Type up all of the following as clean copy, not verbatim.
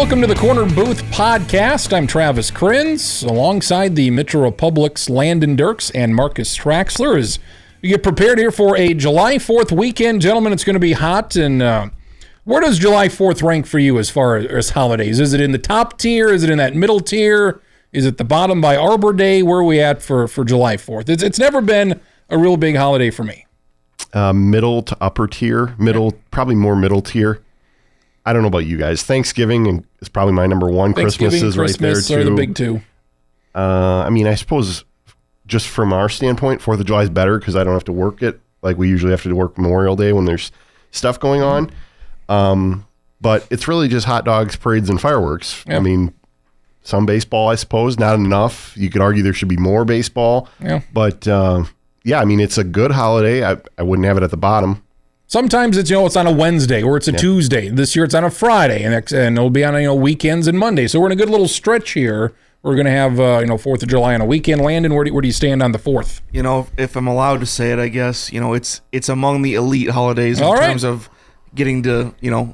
Welcome to the Corner Booth Podcast. I'm Travis Kriens, alongside the Metro Republic's Landon, Dierks, and Marcus Traxler as we get prepared here for a July 4th weekend. Gentlemen, it's going to be hot. And where does July 4th rank for you as far as holidays? Is it in the top tier? Is it in that middle tier? Is it the bottom by Arbor Day? Where are we at for July 4th? It's never been a real big holiday for me. Middle to upper tier. Probably more middle tier. I don't know about you guys. Thanksgiving is probably my number one. Christmas is right there too. Are the big two. I suppose just from our standpoint, 4th of July is better because I don't have to work it like we usually have to work Memorial Day when there's stuff going on. But it's really just hot dogs, parades, and fireworks. Yeah. I mean, some baseball, I suppose, not enough. You could argue there should be more baseball. Yeah. But it's a good holiday. I wouldn't have it at the bottom. Sometimes it's on a Wednesday or it's a Tuesday. This year it's on a Friday, and it'll be on weekends and Monday. So we're in a good little stretch here. We're going to have 4th of July on a weekend. Landon, where do you stand on the 4th? If I'm allowed to say it, I guess it's among the elite holidays in terms of getting to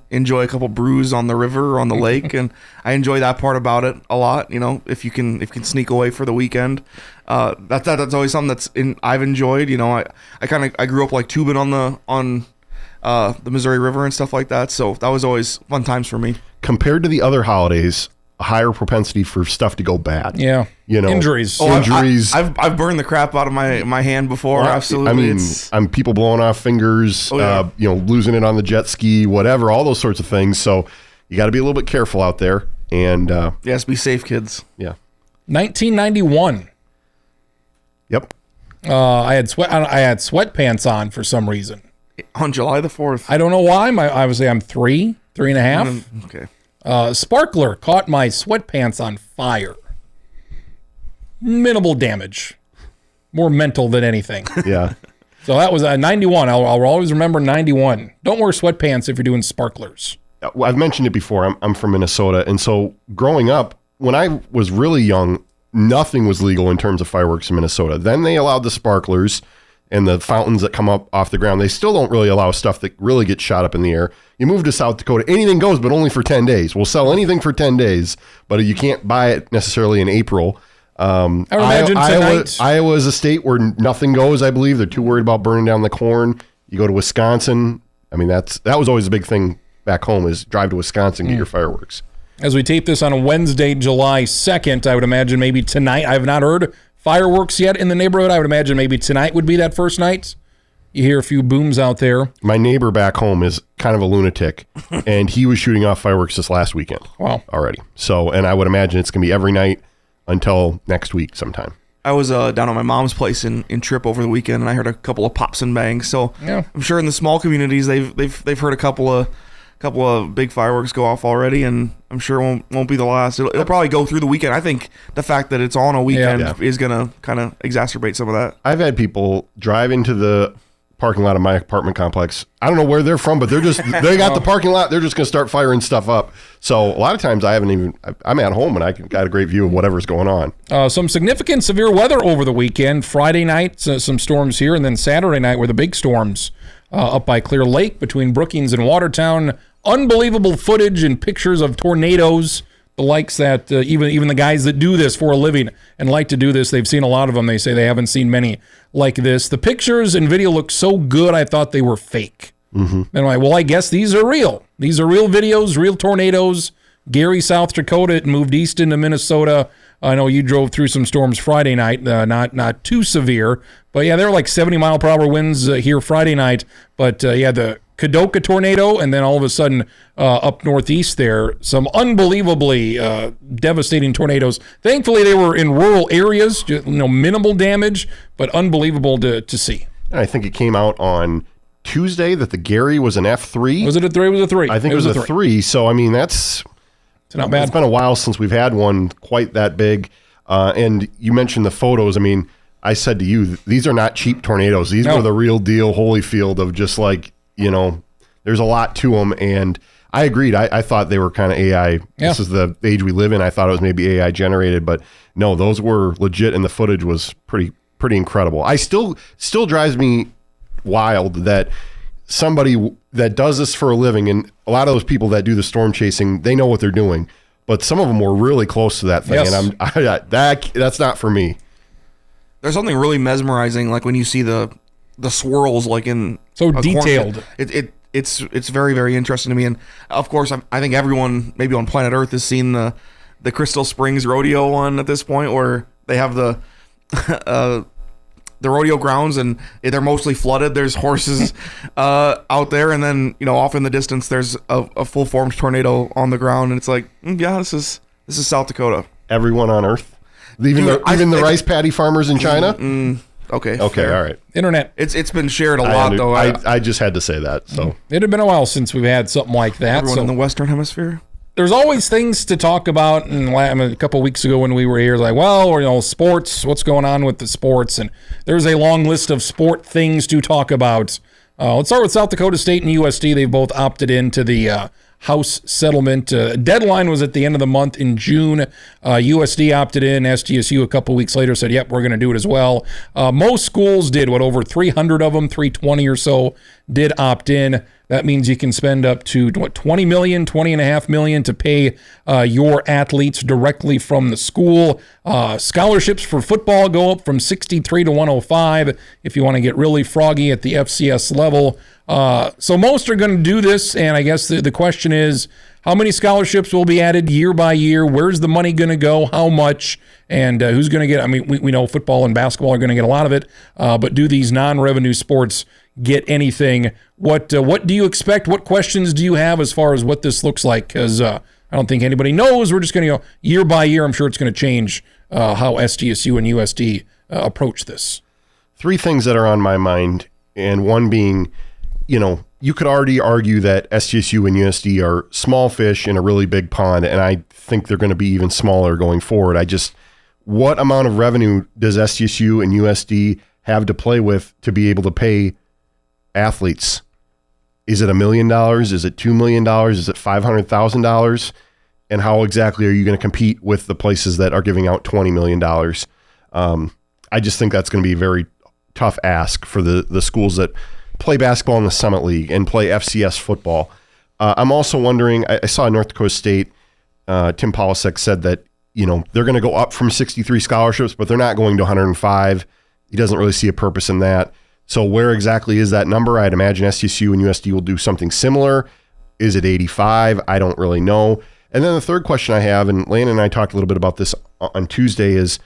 enjoy a couple brews on the river or on the lake, and I enjoy that part about it a lot. If you can sneak away for the weekend, that's always something I've enjoyed. I grew up like tubing on the Missouri River and stuff like that, so that was always fun times for me. Compared to the other holidays, a higher propensity for stuff to go bad. Yeah, injuries. Injuries. I've burned the crap out of my hand before. Well, absolutely. I'm people blowing off fingers. Losing it on the jet ski, whatever, all those sorts of things. So you got to be a little bit careful out there. And yes, be safe, kids. Yeah. 1991. Yep. I had sweatpants on for some reason. On July the 4th. I don't know why. Obviously, I'm 3.5. Okay. Sparkler caught my sweatpants on fire. Minimal damage. More mental than anything. Yeah. So that was 91. I'll always remember 91. Don't wear sweatpants if you're doing sparklers. I've mentioned it before. I'm from Minnesota. And so growing up, when I was really young, nothing was legal in terms of fireworks in Minnesota. Then they allowed the sparklers and the fountains that come up off the ground. They still don't really allow stuff that really gets shot up in the air. You move to South Dakota, anything goes, but only for 10 days. We'll sell anything for 10 days, but you can't buy it necessarily in April. I would imagine Iowa is a state where nothing goes, I believe. They're too worried about burning down the corn. You go to Wisconsin. I mean, that was always a big thing back home, is drive to Wisconsin, get your fireworks. As we tape this on a Wednesday, July 2nd, I would imagine maybe tonight. I have not heard fireworks yet in the neighborhood. I would imagine maybe tonight would be that first night. You hear a few booms out there. My neighbor back home is kind of a lunatic, and he was shooting off fireworks this last weekend. Wow. Already. So, and I would imagine it's going to be every night until next week sometime. I was down at my mom's place in Tripp over the weekend, and I heard a couple of pops and bangs. So yeah. I'm sure in the small communities they've heard a couple of big fireworks go off already, and I'm sure it won't be the last. It'll probably go through the weekend. I think the fact that it's on a weekend is going to kind of exacerbate some of that. I've had people drive into the parking lot of my apartment complex. I don't know where they're from, but they got the parking lot. They're just going to start firing stuff up. So a lot of times I'm at home and I got a great view of whatever's going on. Some significant severe weather over the weekend. Friday night, some storms here, and then Saturday night were the big storms up by Clear Lake between Brookings and Watertown. Unbelievable footage and pictures of tornadoes, the likes that even the guys that do this for a living and like to do this, they've seen a lot of them. They say they haven't seen many like this. The pictures and video look so good, I thought they were fake. Mm-hmm. And I'm like, well, I guess these are real. These are real videos, real tornadoes. Gary, South Dakota, it moved east into Minnesota. I know you drove through some storms Friday night, not too severe. But, yeah, there were like 70-mile-per-hour winds here Friday night. But, the Kadoka tornado, and then all of a sudden up northeast there, some unbelievably devastating tornadoes. Thankfully, they were in rural areas, minimal damage, but unbelievable to see. And I think it came out on Tuesday that the Gary was an F3. Was it a 3? It was a 3. I think it was a 3. So, I mean, it's not bad. It's been a while since we've had one quite that big. And you mentioned the photos. I mean, I said to you, these are not cheap tornadoes. These were the real deal Holyfield of just like, there's a lot to them. And I agreed. I thought they were kind of AI. Yeah. This is the age we live in. I thought it was maybe AI generated, but no, those were legit, and the footage was pretty incredible. I still drives me wild that somebody that does this for a living, and a lot of those people that do the storm chasing, they know what they're doing. But some of them were really close to that thing, Yes. and that's not for me. There's something really mesmerizing, like when you see the swirls, like in So a detailed. It's very, very interesting to me. And of course, I think everyone maybe on planet Earth has seen the Crystal Springs rodeo one at this point, where they have the rodeo grounds and they're mostly flooded. There's horses out there, and then off in the distance there's a full formed tornado on the ground, and it's like, yeah, this is South Dakota. Everyone on Earth, even the rice paddy farmers in China. Okay, fair. All right. Internet. It's been shared a lot though. I just had to say that. So It had been a while since we've had something like that. Everyone So in the Western Hemisphere. there's always things to talk about. And a couple of weeks ago when we were here, like, well, sports, what's going on with the sports? And there's a long list of sport things to talk about. Let's start with South Dakota State and USD. They've both opted into the House settlement. Deadline was at the end of the month in June. USD opted in. SDSU a couple weeks later said, yep, we're going to do it as well. Most schools did, over 300 of them, 320 or so did opt in. That means you can spend up to $20 million, $20.5 million to pay your athletes directly from the school. Scholarships for football go up from 63 to 105 if you want to get really froggy at the FCS level. So most are going to do this, and I guess the question is, how many scholarships will be added year by year? Where's the money going to go? How much? And who's going to get? I mean, we know football and basketball are going to get a lot of it, but do these non-revenue sports get anything? What do you expect? What questions do you have as far as what this looks like? Because I don't think anybody knows. We're just going to go year by year. I'm sure it's going to change how SDSU and USD approach this. Three things that are on my mind, and one being, you could already argue that SDSU and USD are small fish in a really big pond, and I think they're going to be even smaller going forward. What amount of revenue does SDSU and USD have to play with to be able to pay athletes? Is it $1 million? Is it $2 million? Is it $500,000? And how exactly are you going to compete with the places that are giving out $20 million? I just think that's going to be a very tough ask for the schools that play basketball in the Summit League and play FCS football. I'm also wondering, I saw North Dakota State, Tim Polasek said that, they're going to go up from 63 scholarships, but they're not going to 105. He doesn't really see a purpose in that. So where exactly is that number? I'd imagine SDSU and USD will do something similar. Is it 85? I don't really know. And then the third question I have, and Landon and I talked a little bit about this on Tuesday, is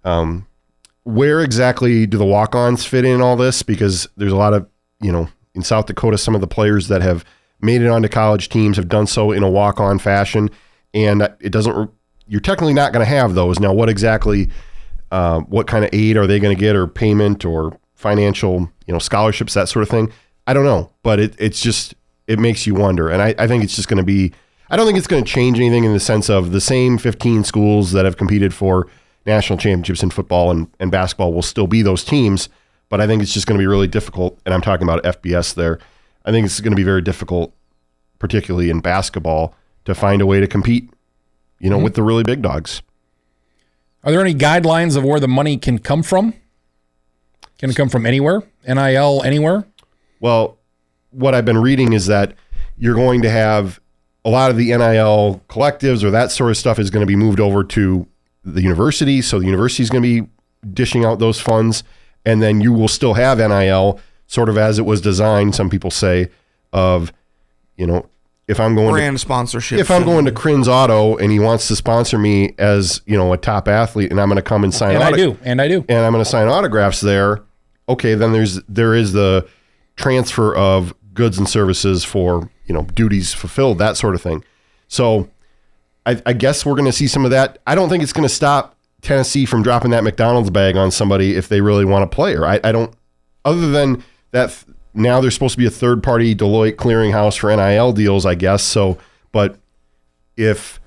where exactly do the walk-ons fit in all this? Because there's a lot of, in South Dakota, some of the players that have made it onto college teams have done so in a walk-on fashion, and you're technically not going to have those. Now, what exactly, what kind of aid are they going to get, or payment, or financial, scholarships, that sort of thing? I don't know, but it makes you wonder. And I think it's just going to be, I don't think it's going to change anything in the sense of the same 15 schools that have competed for national championships in football and basketball will still be those teams. But I think it's just going to be really difficult, and I'm talking about FBS there. I think it's going to be very difficult, particularly in basketball, to find a way to compete, with the really big dogs. Are there any guidelines of where the money can come from? Can it come from anywhere? NIL anywhere? Well, what I've been reading is that you're going to have a lot of the NIL collectives or that sort of stuff is going to be moved over to the university. So the university is going to be dishing out those funds. And then you will still have NIL sort of as it was designed, some people say, of, if I'm going brand sponsorship. If I'm going to Kriens Auto and he wants to sponsor me as, a top athlete, and I'm going to come and sign and I do. And I'm going to sign autographs there. Okay, then there is the transfer of goods and services for, duties fulfilled, that sort of thing. So I guess we're going to see some of that. I don't think it's going to stop Tennessee from dropping that McDonald's bag on somebody if they really want a player. I don't, other than that, now there's supposed to be a third-party Deloitte clearinghouse for NIL deals, I guess. So, but if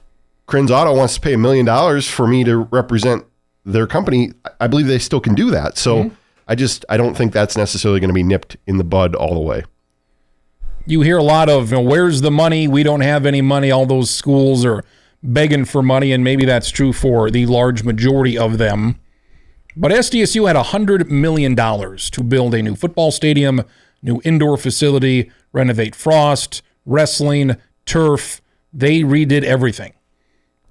Kriens Auto wants to pay $1 million for me to represent their company, I believe they still can do that. So I don't think that's necessarily going to be nipped in the bud all the way. You hear a lot of, where's the money? We don't have any money. All those schools are begging for money, and maybe that's true for the large majority of them. But SDSU had $100 million to build a new football stadium, new indoor facility, renovate Frost, wrestling, turf. They redid everything.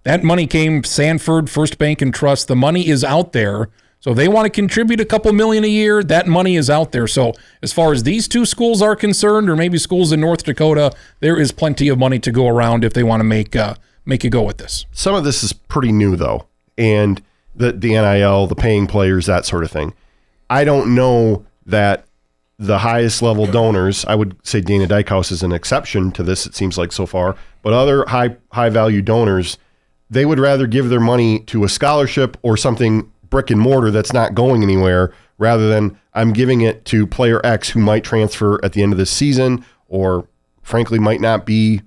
That money came Sanford, First Bank and Trust. The money is out there. So if they want to contribute a couple million a year, that money is out there. So as far as these two schools are concerned, or maybe schools in North Dakota, there is plenty of money to go around if they want to make a go with this. Some of this is pretty new, though, and the NIL, the paying players, that sort of thing. I don't know that the highest level donors, I would say Dana Dykhouse is an exception to this, it seems like so far, but other high value donors, they would rather give their money to a scholarship or something brick and mortar that's not going anywhere, rather than I'm giving it to player X who might transfer at the end of this season, or frankly might not be,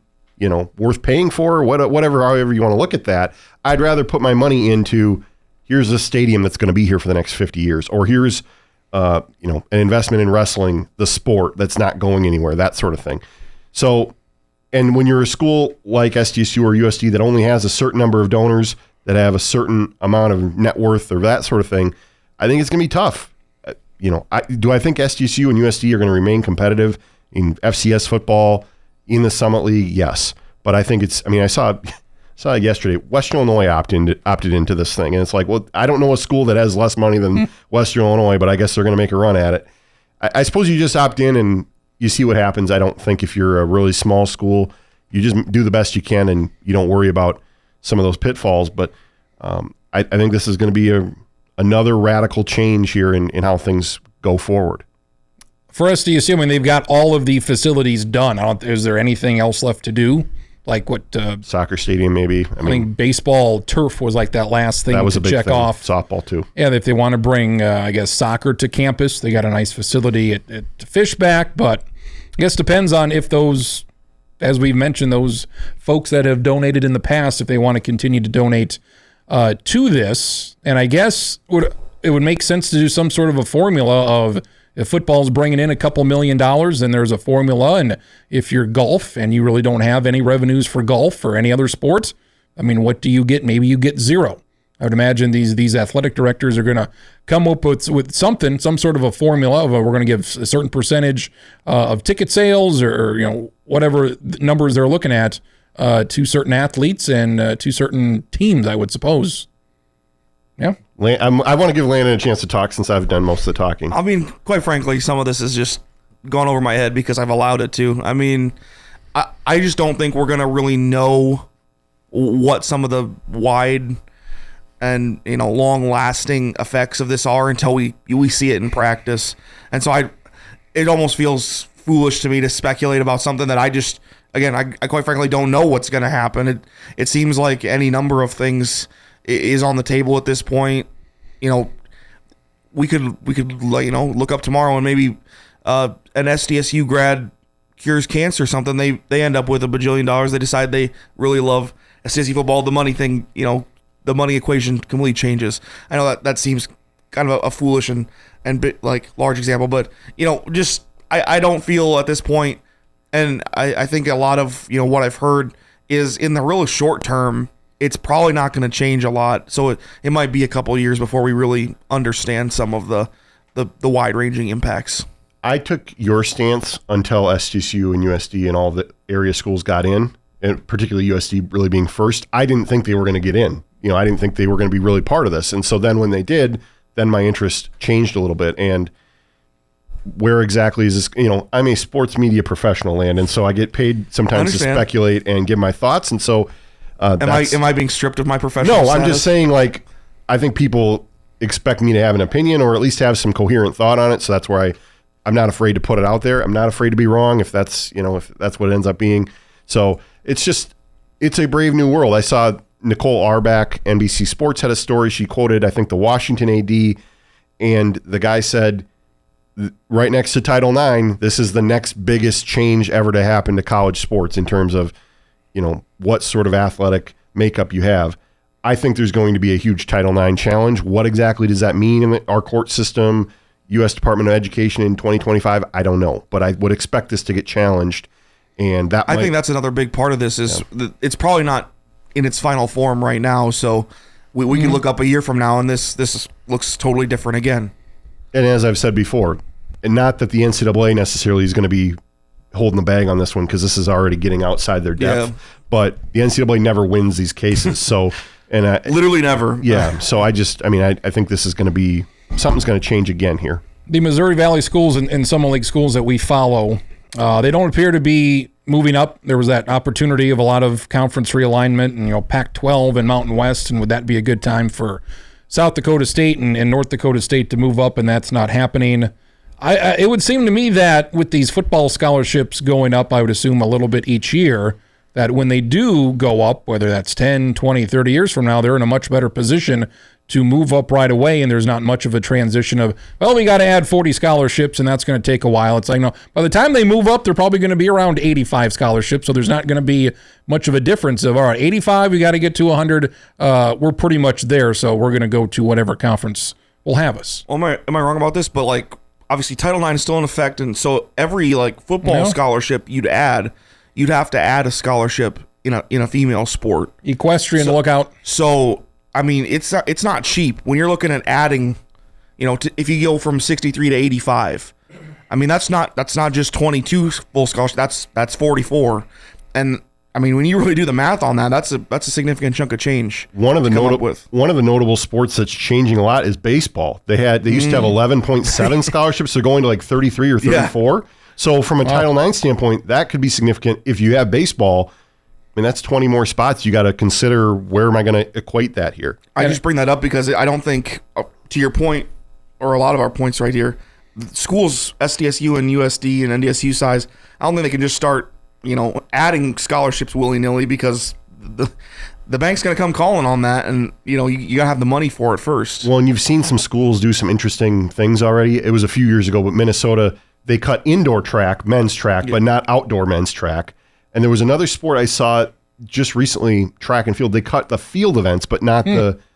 worth paying for, or whatever, however you want to look at that. I'd rather put my money into, here's a stadium that's going to be here for the next 50 years, or here's an investment in wrestling, the sport that's not going anywhere, that sort of thing. So, and when you're a school like SDSU or USD that only has a certain number of donors that have a certain amount of net worth or that sort of thing, I think it's going to be tough. Do I think SDSU and USD are going to remain competitive in FCS football in the Summit League? Yes. But I think I saw yesterday, Western Illinois opted into this thing. And it's like, well, I don't know a school that has less money than Western Illinois, but I guess they're going to make a run at it. I suppose you just opt in and you see what happens. I don't think if you're a really small school, you just do the best you can and you don't worry about some of those pitfalls. But I think this is going to be another radical change here in how things go forward. For SDSU, they've got all of the facilities done. Is there anything else left to do? Like what? Soccer stadium, maybe. I mean, baseball turf was like that last thing that was to a big check thing. off. Softball too. Yeah, if they want to bring, soccer to campus, they got a nice facility at Fishback. But I guess depends on if those, as we've mentioned, those folks that have donated in the past, if they want to continue to donate to this. And I guess it would make sense to do some sort of a formula of, if football's bringing in a couple $1 million, then there's a formula. And if you're golf and you really don't have any revenues for golf or any other sport, what do you get? Maybe you get zero. I would imagine these athletic directors are going to come up with something, some sort of a formula of we're going to give a certain percentage of ticket sales or whatever numbers they're looking at to certain athletes and to certain teams, I would suppose. Yeah. I want to give Landon a chance to talk since I've done most of the talking. Quite frankly, some of this has just gone over my head because I've allowed it to. I just don't think we're going to really know what some of the wide and long-lasting effects of this are until we see it in practice. And so it almost feels foolish to me to speculate about something that I quite frankly don't know what's going to happen. It seems like any number of things is on the table at this point. We could look up tomorrow and maybe an SDSU grad cures cancer or something. They end up with $1 bajillion. They decide they really love SDSU football. The money thing, the money equation completely changes. I know that seems kind of a foolish and bit large example, but I don't feel at this point, and I think a lot of what I've heard is in the real short term, it's probably not going to change a lot. So it might be a couple of years before we really understand some of the wide-ranging impacts. I took your stance until SDSU and USD and all the area schools got in, and particularly USD really being first. I didn't think they were going to get in. I didn't think they were going to be really part of this. And so then when they did, then my interest changed a little bit. And where exactly is this? I'm a sports media professional, Landon, so I get paid sometimes to speculate and give my thoughts. And so am I being stripped of my professional No, status? I'm just saying, I think people expect me to have an opinion or at least have some coherent thought on it. So that's where I'm not afraid to put it out there. I'm not afraid to be wrong if that's what it ends up being. So it's a brave new world. I saw Nicole Auerbach, NBC Sports, had a story. She quoted, I think, the Washington AD, and the guy said, right next to Title IX, this is the next biggest change ever to happen to college sports in terms of, what sort of athletic makeup you have. I think there's going to be a huge Title IX challenge. What exactly does that mean in our court system, U.S. Department of Education in 2025? I don't know, but I would expect this to get challenged. And I think that's another big part of this is it's probably not in its final form right now. So we can look up a year from now and this looks totally different again. And as I've said before, and not that the NCAA necessarily is going to be holding the bag on this one, because this is already getting outside their depth. But the NCAA never wins these cases. So, and literally never. Yeah. So I think this is going to be, something's going to change again here. The Missouri Valley schools and Summit League schools that we follow, they don't appear to be moving up. There was that opportunity of a lot of conference realignment and, Pac-12 and Mountain West, and would that be a good time for South Dakota State and North Dakota State to move up, and that's not happening. It would seem to me that with these football scholarships going up, I would assume a little bit each year, that when they do go up, whether that's 10, 20, 30 years from now, they're in a much better position to move up right away, and there's not much of a transition of, well, we got to add 40 scholarships, and that's going to take a while. It's like, no, by the time they move up, they're probably going to be around 85 scholarships, so there's not going to be much of a difference of, all right, 85, we got to get to 100. We're pretty much there, so we're going to go to whatever conference will have us. Well, am I wrong about this? But, obviously Title IX is still in effect, and so every, football scholarship you'd have to add a scholarship in a female sport. Equestrian, look out. So, it's not cheap when you're looking at adding, if you go from 63 to 85. That's not just 22 full scholarships. That's 44. And when you really do the math on that, that's a significant chunk of change. One of the notable sports that's changing a lot is baseball. They used to have 11.7 scholarships. They're going to 33 or 34. Yeah. So from a Title IX standpoint, that could be significant. If you have baseball, that's 20 more spots. You got to consider, where am I going to equate that here? I just bring that up because I don't think, to your point, or a lot of our points right here, schools, SDSU and USD and NDSU size, I don't think they can just start, adding scholarships willy-nilly, because the bank's going to come calling on that, and you got to have the money for it first. Well, and you've seen some schools do some interesting things already. It was a few years ago, but Minnesota, they cut indoor track, men's track, but not outdoor men's track. And there was another sport I saw just recently, track and field. They cut the field events, but not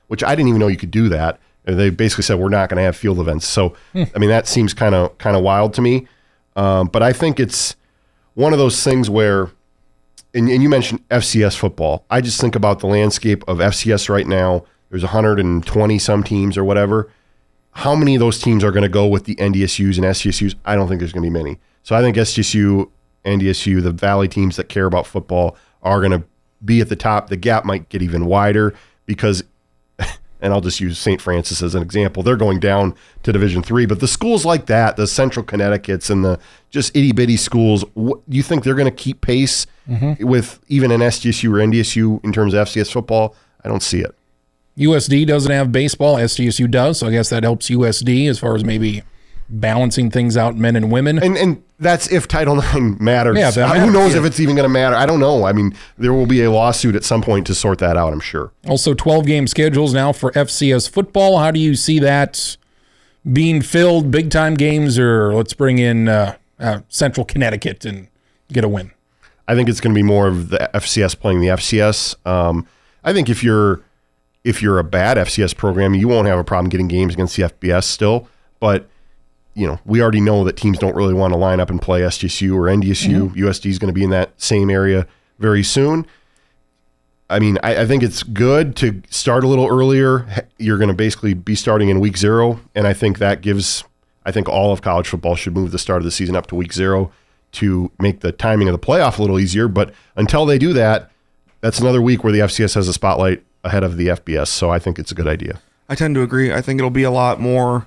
which I didn't even know you could do that. They basically said, we're not going to have field events. So, that seems kind of wild to me. But I think it's one of those things where, and you mentioned FCS football. I just think about the landscape of FCS right now. There's 120 some teams or whatever. How many of those teams are going to go with the NDSUs and SDSUs? I don't think there's going to be many. So I think SDSU, NDSU, the Valley teams that care about football, are going to be at the top. The gap might get even wider because, and I'll just use St. Francis as an example, they're going down to Division III. But the schools like that, the Central Connecticut's and the just itty-bitty schools, do you think they're going to keep pace with even an SDSU or NDSU in terms of FCS football? I don't see it. USD doesn't have baseball. SDSU does, so I guess that helps USD as far as maybe balancing things out, men and women. And that's if Title IX matters. Yeah, who knows if it's even going to matter? I don't know. There will be a lawsuit at some point to sort that out, I'm sure. Also, 12-game schedules now for FCS football. How do you see that being filled? Big-time games, or let's bring in Central Connecticut and get a win? I think it's going to be more of the FCS playing the FCS. I think if you're a bad FCS program, you won't have a problem getting games against the FBS still. But we already know that teams don't really want to line up and play SDSU or NDSU. USD is going to be in that same area very soon. I think it's good to start a little earlier. You're going to basically be starting in week 0, and I think that gives, all of college football should move the start of the season up to week 0 to make the timing of the playoff a little easier. But until they do that, that's another week where the FCS has a spotlight ahead of the FBS, so I think it's a good idea. I tend to agree. I think it'll be a lot more,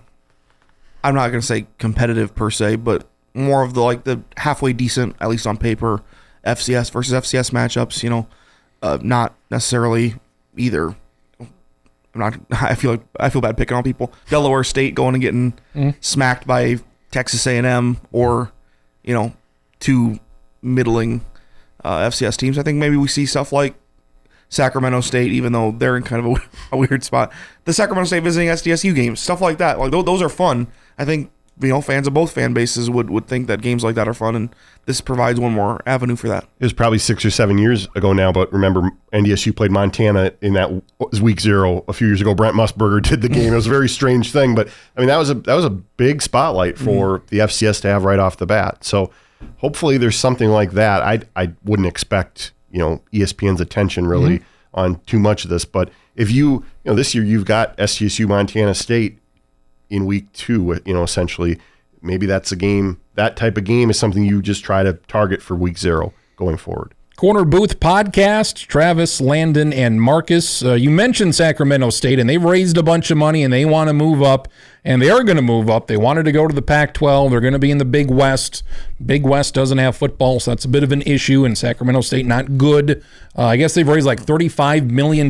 I'm not going to say competitive per se, but more of the halfway decent, at least on paper, FCS versus FCS matchups, not necessarily either. I feel bad picking on people. Delaware State going and getting smacked by Texas A&M or, two middling FCS teams. I think maybe we see stuff like Sacramento State, even though they're in kind of a weird spot. The Sacramento State visiting SDSU games, stuff like that. Those are fun. I think fans of both fan bases would think that games like that are fun, and this provides one more avenue for that. It was probably 6 or 7 years ago now, but remember NDSU played Montana in that week 0 a few years ago. Brent Musburger did the game. It was a very strange thing, but that was a big spotlight for the FCS to have right off the bat. So hopefully there's something like that. I wouldn't expect ESPN's attention really on too much of this, but if this year you've got SDSU Montana State in week 2, essentially maybe that's a game. That type of game is something you just try to target for week 0 going forward. Corner Booth Podcast, Travis, Landon, and Marcus. You mentioned Sacramento State, and they've raised a bunch of money, and they want to move up, and they are going to move up. They wanted to go to the Pac-12. They're going to be in the Big West. Big West doesn't have football, so that's a bit of an issue, and Sacramento State not good. I guess they've raised like $35 million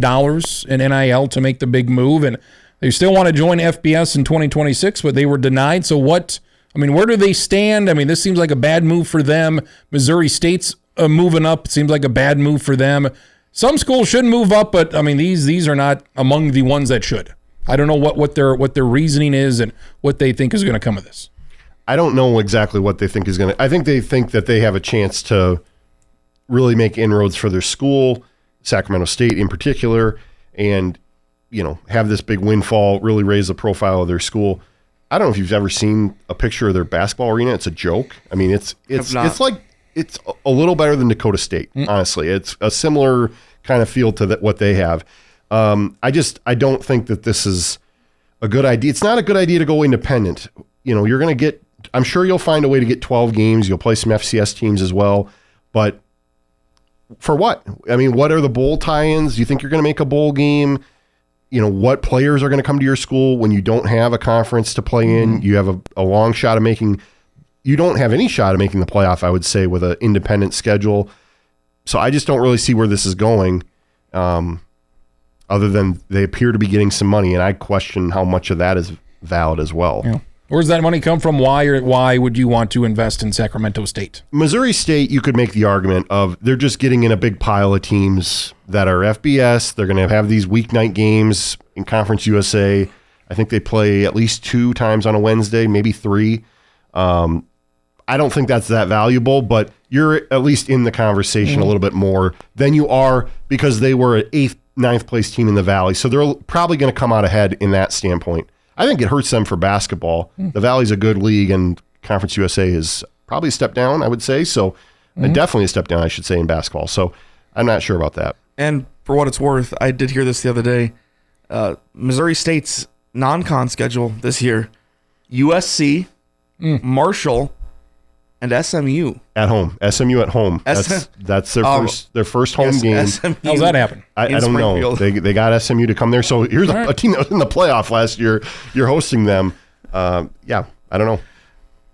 in NIL to make the big move, and they still want to join FBS in 2026, but they were denied. So where do they stand? This seems like a bad move for them. Missouri State's moving up. It seems like a bad move for them. Some schools should move up, but these are not among the ones that should. I don't know what their reasoning is and what they think is going to come of this. I don't know exactly what they think is going to. I think they think that they have a chance to really make inroads for their school, Sacramento State in particular, and have this big windfall, really raise the profile of their school. I don't know if you've ever seen a picture of their basketball arena. It's a joke. It's a little better than Dakota State, honestly. It's a similar kind of feel to what they have. I don't think that this is a good idea. It's not a good idea to go independent. You're going to get, I'm sure you'll find a way to get 12 games. You'll play some FCS teams as well. But for what? What are the bowl tie-ins? Do you think you're going to make a bowl game? What players are going to come to your school when you don't have a conference to play in? You have a long shot of making. You don't have any shot of making the playoff, I would say, with an independent schedule. So I just don't really see where this is going, other than they appear to be getting some money, and I question how much of that is valid as well. Yeah. Where does that money come from? Why would you want to invest in Sacramento State? Missouri State, you could make the argument of they're just getting in a big pile of teams that are FBS. They're going to have these weeknight games in Conference USA. I think they play at least 2 times on a Wednesday, maybe 3. I don't think that's that valuable, but you're at least in the conversation a little bit more than you are because they were an 8th, 9th place team in the Valley. So they're probably going to come out ahead in that standpoint. I think it hurts them for basketball. The Valley's a good league, and Conference USA is probably a step down, I would say. So definitely a step down, I should say, in basketball. So I'm not sure about that. And for what it's worth, I did hear this the other day. Missouri State's non-con schedule this year, USC, Marshall, and SMU. At home. SMU at home. That's their first home game. SMU. How's that happen? I don't know. They got SMU to come there. So here's a team that was in the playoff last year. You're hosting them. I don't know.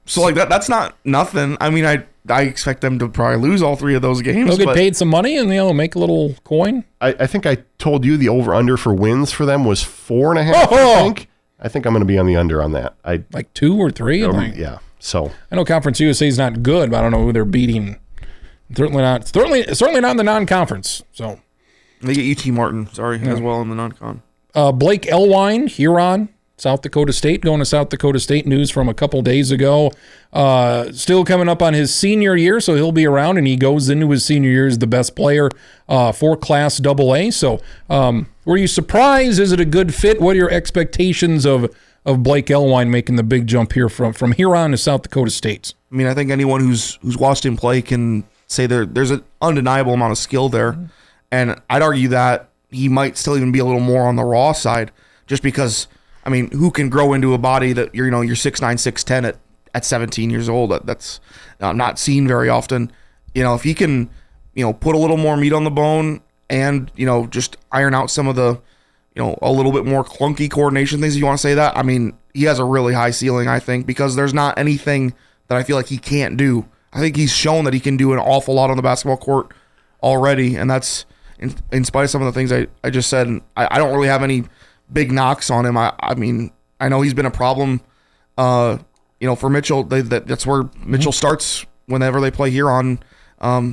So that's not nothing. I expect them to probably lose all 3 of those games. They'll get paid some money and they'll make a little coin. I think I told you the over-under for wins for them was 4.5, I think I'm going to be on the under on that. Like 2 or 3? Yeah. So I know Conference USA is not good, but I don't know who they're beating. Certainly not in the non-conference. So they get UT Martin, as well in the non-con. Blake Ellwein, Huron, South Dakota State, going to South Dakota State. News from a couple days ago. Still coming up on his senior year, so he'll be around, and he goes into his senior year as the best player for Class AA. So were you surprised? Is it a good fit? What are your expectations of Blake Ellwein making the big jump here from Huron to South Dakota State? I think anyone who's watched him play can say there's an undeniable amount of skill there. And I'd argue that he might still even be a little more on the raw side just because, who can grow into a body that you're 6'9", 6'10" at 17 years old? That's not seen very often. If he can, put a little more meat on the bone and, just iron out some of the, a little bit more clunky coordination things, if you want to say that. He has a really high ceiling, I think, because there's not anything that I feel like he can't do. I think he's shown that he can do an awful lot on the basketball court already, and that's in spite of some of the things I just said. And I don't really have any big knocks on him. I know he's been a problem, for Mitchell. That's where Mitchell starts whenever they play Huron,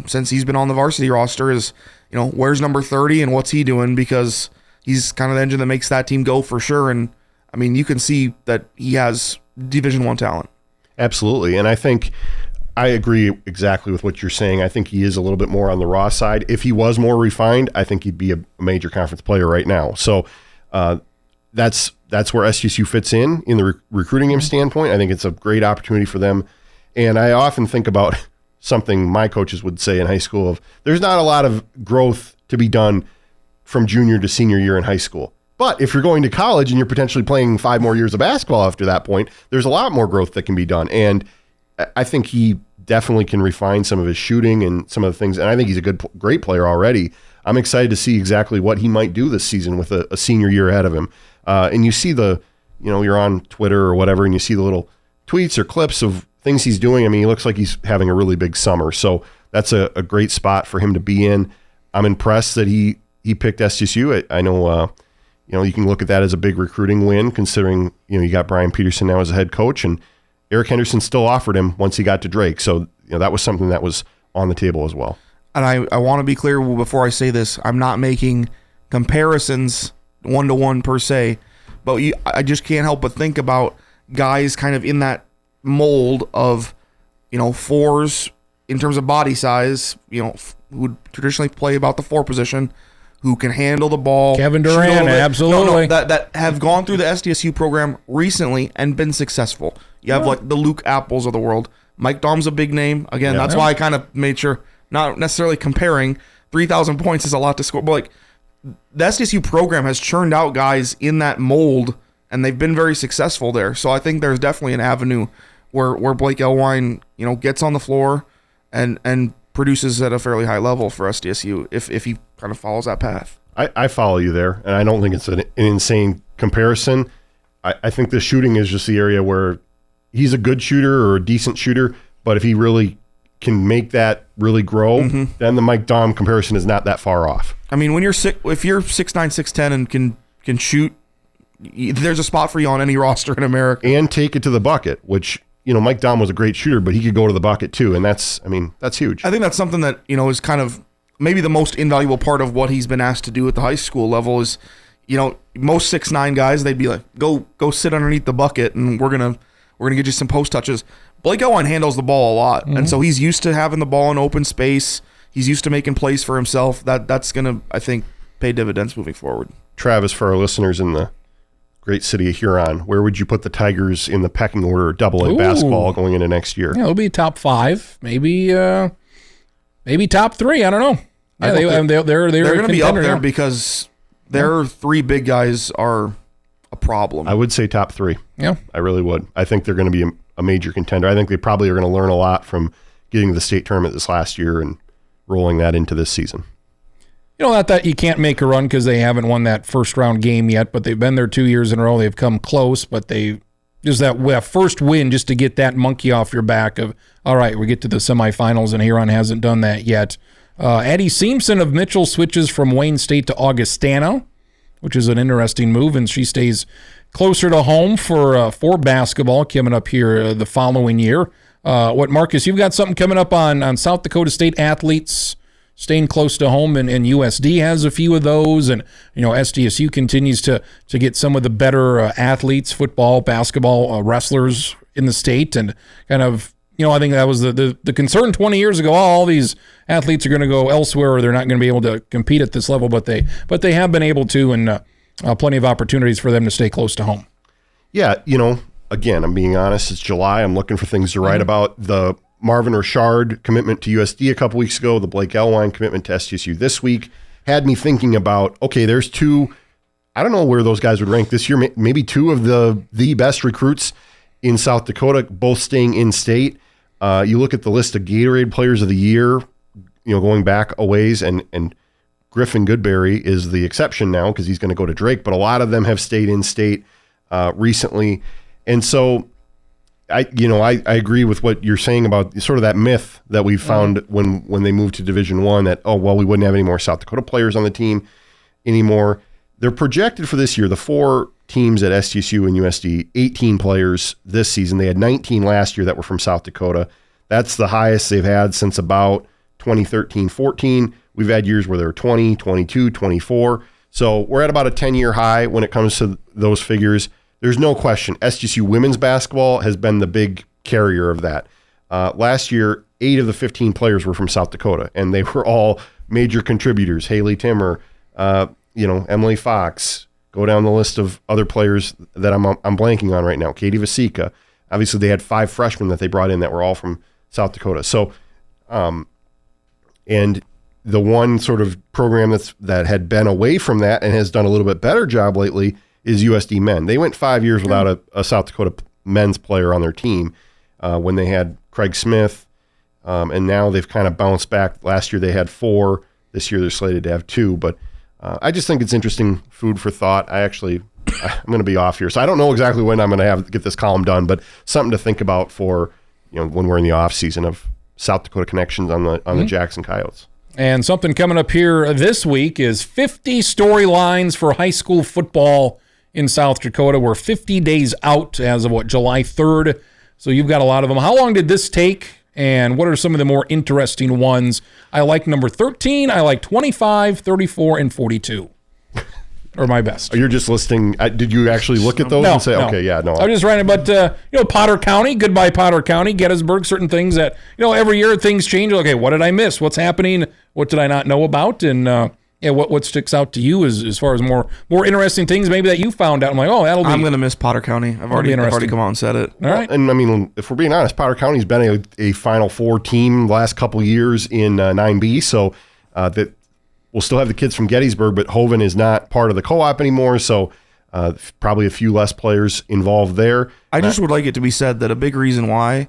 since he's been on the varsity roster is, where's number 30 and what's he doing? Because he's kind of the engine that makes that team go for sure. And you can see that he has Division I talent. Absolutely. And I think I agree exactly with what you're saying. I think he is a little bit more on the raw side. If he was more refined, I think he'd be a major conference player right now. So that's where SDSU fits in the recruiting him standpoint. I think it's a great opportunity for them. And I often think about something my coaches would say in high school of there's not a lot of growth to be done from junior to senior year in high school. But if you're going to college and you're potentially playing 5 more years of basketball after that point, there's a lot more growth that can be done. And I think he definitely can refine some of his shooting and some of the things. And I think he's a great player already. I'm excited to see exactly what he might do this season with a senior year ahead of him. And you see you're on Twitter or whatever, and you see the little tweets or clips of things he's doing. I mean, he looks like he's having a really big summer. So that's a great spot for him to be in. I'm impressed that he picked SDSU. I know, you can look at that as a big recruiting win, considering, you got Brian Peterson now as a head coach, and Eric Henderson still offered him once he got to Drake. So, that was something that was on the table as well. And I want to be clear before I say this, I'm not making comparisons one-to-one per se, but I just can't help but think about guys kind of in that mold of, 4s in terms of body size, who would traditionally play about the 4 position, who can handle the ball. Kevin Durant, absolutely. That have gone through the SDSU program recently and been successful. You have like the Luke Apples of the world. Mike Daum's a big name. Again, that's why I kind of made sure, not necessarily comparing. 3,000 points is a lot to score, but like the SDSU program has churned out guys in that mold, and they've been very successful there. So I think there's definitely an avenue where Blake Ellwein, gets on the floor and produces at a fairly high level for SDSU if he kind of follows that path. I follow you there, and I don't think it's an insane comparison. I think the shooting is just the area where he's a good shooter or a decent shooter, but if he really can make that really grow, then the Mike Daum comparison is not that far off. I mean, when if you're 6'9", 6'10", and can shoot, there's a spot for you on any roster in America. And take it to the bucket, which, Mike Daum was a great shooter, but he could go to the bucket too, and that's huge. I think that's something that, is kind of maybe the most invaluable part of what he's been asked to do at the high school level is, most 6'9" guys, they'd be like, go sit underneath the bucket, and we're gonna get you some post touches. Blake Ellwein handles the ball a lot, and so he's used to having the ball in open space. He's used to making plays for himself. That's gonna, I think, pay dividends moving forward. Travis, for our listeners in the great city of Huron, where would you put the Tigers in the pecking order of AA basketball going into next year? Yeah, it'll be top 5, maybe top 3. I don't know. Yeah, they're going to be up there because their 3 big guys are a problem. I would say top 3. Yeah, I really would. I think they're going to be a major contender. I think they probably are going to learn a lot from getting to the state tournament this last year and rolling that into this season. Not that you can't make a run because they haven't won that first round game yet, but they've been there 2 years in a row. They've come close, but just that first win just to get that monkey off your back of, all right, we get to the semifinals, and Huron hasn't done that yet. Addie Simpson of Mitchell switches from Wayne State to Augustana, which is an interesting move, and she stays closer to home for basketball coming up here the following year. Marcus, you've got something coming up on South Dakota State athletes staying close to home, and USD has a few of those, and SDSU continues to get some of the better athletes, football, basketball, wrestlers in the state, and kind of I think that was the concern 20 years ago. All these athletes are going to go elsewhere, or they're not going to be able to compete at this level, but they have been able to, and plenty of opportunities for them to stay close to home. Yeah, again, I'm being honest. It's July. I'm looking for things to write about. The Marvin Richard commitment to USD a couple weeks ago, the Blake Ellwein commitment to SDSU this week, had me thinking about, okay, there's 2, I don't know where those guys would rank this year, maybe 2 of the best recruits in South Dakota, both staying in state. You look at the list of Gatorade Players of the Year, going back a ways, and Griffin Goodberry is the exception now because he's going to go to Drake, but a lot of them have stayed in state recently. And so I agree with what you're saying about sort of that myth that we found when they moved to Division I, that, we wouldn't have any more South Dakota players on the team anymore. They're projected for this year, the 4 teams at SDSU and USD, 18 players this season. They had 19 last year that were from South Dakota. That's the highest they've had since about 2013-14. We've had years where there were 20, 22, 24. So we're at about a 10-year high when it comes to those figures. There's no question SDSU women's basketball has been the big carrier of that. Last year, 8 of the 15 players were from South Dakota, and they were all major contributors. Haley Timmer, Emily Fox. Go down the list of other players that I'm blanking on right now. Katie Vasika. Obviously, they had 5 freshmen that they brought in that were all from South Dakota. So, and the one sort of program that had been away from that and has done a little bit better job lately is USD men. They went 5 years without a South Dakota men's player on their team when they had Craig Smith, and now they've kind of bounced back. Last year they had 4. This year they're slated to have 2. But I just think it's interesting food for thought. I'm going to be off here, so I don't know exactly when I'm going to get this column done, but something to think about for when we're in the off season of South Dakota connections on the Jackson Coyotes. And something coming up here this week is 50 storylines for high school football in South Dakota. We're 50 days out as of July 3rd. So you've got a lot of them. How long did this take? And what are some of the more interesting ones? I like number 13. I like 25, 34, and 42. Are my best. You're just listing. Did you actually look at those and say, okay, yeah, no? I'm just writing, but Potter County, goodbye Potter County, Gettysburg, certain things that every year things change. Okay, what did I miss? What's happening? What did I not know about? And what sticks out to you as far as more interesting things maybe that you found out? I'm like, that'll be. I'm gonna miss Potter County. I've already come out and said it. All right. And I mean, if we're being honest, Potter County's been a Final Four team the last couple years in 9B, so that. We'll still have the kids from Gettysburg, but Hoven is not part of the co-op anymore, so probably a few less players involved there. I just would like it to be said that a big reason why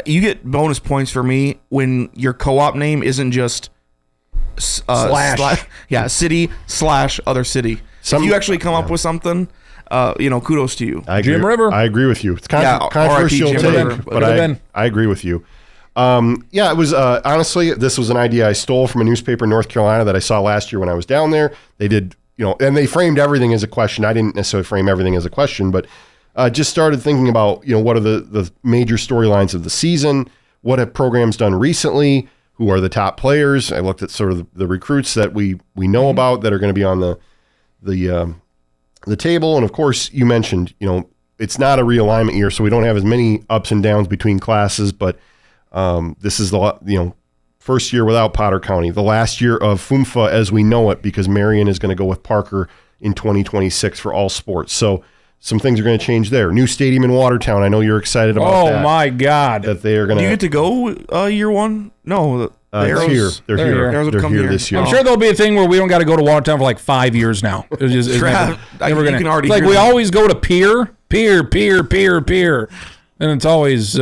you get bonus points for me when your co-op name isn't just city / other city. If you actually come up with something, kudos to you. Jim River. I agree with you. It's controversial take, but I agree with you. It was honestly, this was an idea I stole from a newspaper in North Carolina that I saw last year when I was down there. They did, and they framed everything as a question. I didn't necessarily frame everything as a question, but just started thinking about, what are the major storylines of the season? What have programs done recently? Who are the top players? I looked at sort of the recruits that we know about that are going to be on the table. And of course, you mentioned, it's not a realignment year, so we don't have as many ups and downs between classes, but this is the first year without Potter County, the last year of FUMFA as we know it, because Marion is going to go with Parker in 2026 for all sports. So some things are going to change there. New stadium in Watertown. I know you're excited about that. Oh my God! That they are going to. Do you get to go year one? No, the Arrows. They're here this year. I'm sure there'll be a thing where we don't got to go to Watertown for like 5 years now. It's like we always go to Pier, and it's always.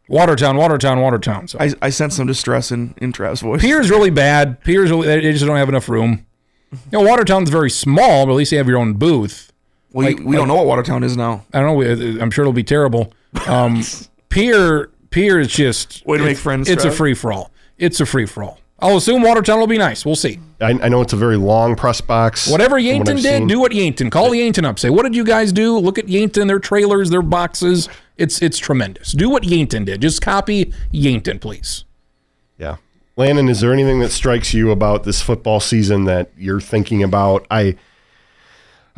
Watertown. So. I sense some distress in Trav's voice. Pier's really bad. They just don't have enough room. Watertown's very small, but at least you have your own booth. Well, we don't know what Watertown is now. I don't know. I'm sure it'll be terrible. Pier is just... Way to make friends, It's a free-for-all. I'll assume Watertown will be nice. We'll see. I know it's a very long press box. Whatever Yankton did, do what Yankton. Call Yankton up. Say, what did you guys do? Look at Yankton, their trailers, their boxes. It's tremendous. Do what Yankton did. Just copy Yankton, please. Yeah. Landon, is there anything that strikes you about this football season that you're thinking about? I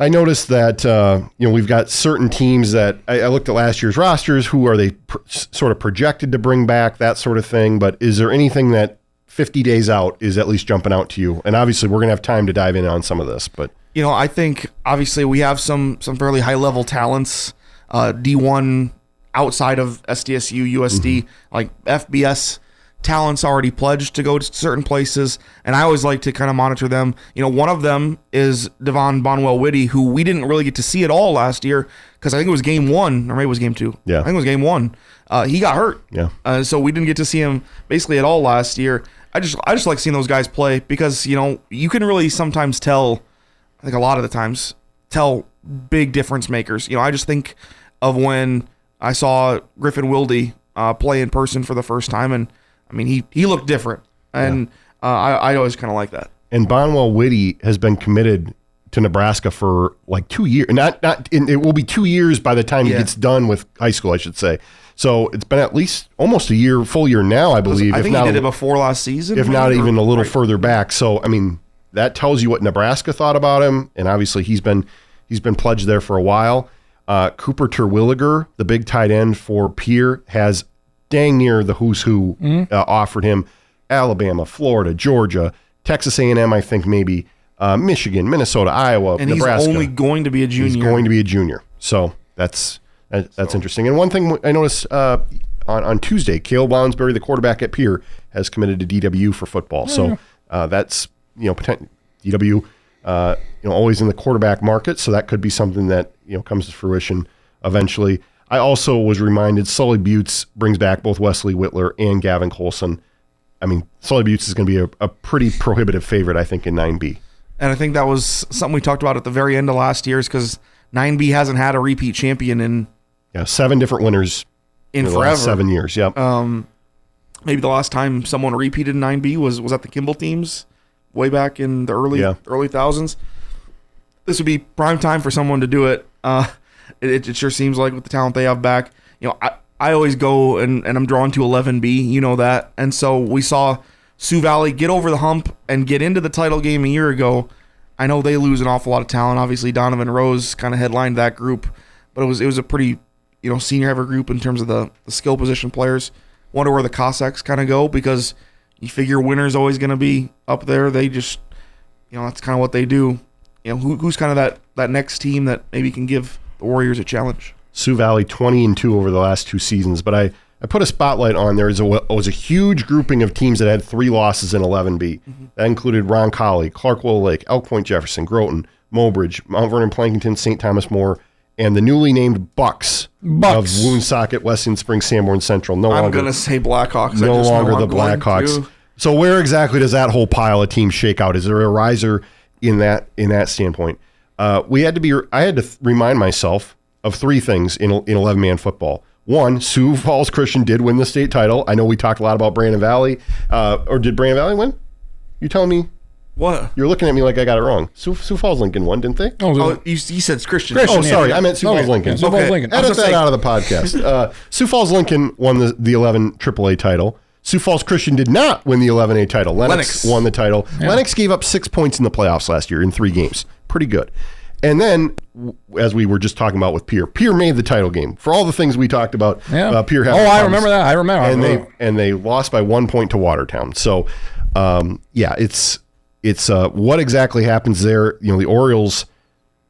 noticed that we've got certain teams that I looked at last year's rosters. Who are they sort of projected to bring back, that sort of thing? But is there anything that 50 days out is at least jumping out to you? And obviously, we're going to have time to dive in on some of this. But I think obviously we have some fairly high level talents, D1 outside of SDSU, USD, like FBS talents already pledged to go to certain places, and I always like to kind of monitor them. One of them is Devon Bonwell-Whitty, who we didn't really get to see at all last year because I think it was game 1, or maybe it was game 2. Yeah. I think it was game 1. He got hurt. Yeah. So we didn't get to see him basically at all last year. I just like seeing those guys play because, you can really sometimes tell, I think a lot of the times, tell big difference makers. I just think of when I saw Griffin Wilde play in person for the first time, and I mean, he looked different, and I always kind of like that. And Bonwell-Whitty has been committed to Nebraska for like 2 years. It will be 2 years by the time he gets done with high school, I should say. So it's been at least almost a full year now, I believe. I think he did it before last season. If not even a little further back. So, I mean, that tells you what Nebraska thought about him, and obviously he's been pledged there for a while. Cooper Terwilliger, the big tight end for Pierre, has dang near the who's who offered him. Alabama, Florida, Georgia, Texas A&M, I think maybe, Michigan, Minnesota, Iowa, and Nebraska. He's only going to be a junior. He's going to be a junior. So that's interesting. And one thing I noticed, on Tuesday, Caleb Lounsbury, the quarterback at Pierre, has committed to DW for football. So that's, DW, always in the quarterback market. So that could be something that, comes to fruition eventually. I also was reminded Sully Buttes brings back both Wesley Whitler and Gavin Colson. I mean, Sully Buttes is going to be a pretty prohibitive favorite, I think, in 9B. And I think that was something we talked about at the very end of last year's, because 9B hasn't had a repeat champion in 7 different winners in the forever. last 7 years. Yep. Maybe the last time someone repeated in 9B was at the Kimball teams way back in the early thousands. This would be prime time for someone to do it. It sure seems like with the talent they have back. I always go and I'm drawn to 11B, that. And so we saw Sioux Valley get over the hump and get into the title game a year ago. I know they lose an awful lot of talent. Obviously, Donovan Rose kind of headlined that group, but it was a pretty senior heavy group in terms of the skill position players. Wonder where the Cossacks kind of go, because you figure winner's always going to be up there. They just, that's kind of what they do. Who's kind of that next team that maybe can give the Warriors a challenge? Sioux Valley 20-2 over the last 2 seasons, but I put a spotlight on there. Was a huge grouping of teams that had 3 losses in 11B. Mm-hmm. That included Roncalli, Clark-Willow Lake, Elk Point Jefferson, Groton, Mobridge, Mount Vernon Plankinton, St. Thomas More, and the newly named Bucks. of Woonsocket, Weston Springs, Sanborn Central. I'm going to say Blackhawks. No longer the Blackhawks. So where exactly does that whole pile of teams shake out? Is there a riser in that standpoint? I had to remind myself of 3 things in 11-man football. One, Sioux Falls Christian did win the state title. I know we talked a lot about Brandon Valley. Or did Brandon Valley win? You telling me? What? You're looking at me like I got it wrong. Sioux Falls Lincoln won, didn't they? Oh, you said Christian. Sorry. I meant Sioux Falls Lincoln. Sioux Falls Lincoln. Edit that out of the podcast. Sioux Falls Lincoln won the 11 AAA title. Sioux Falls Christian did not win the 11A title. Lennox won the title. Yeah. Lennox gave up 6 points in the playoffs last year in 3 games. Pretty good. And then, as we were just talking about with Pierre made the title game. For all the things we talked about, Pierre had I remember that. I remember. And they lost by 1 point to Watertown. So, it's what exactly happens there. The Orioles,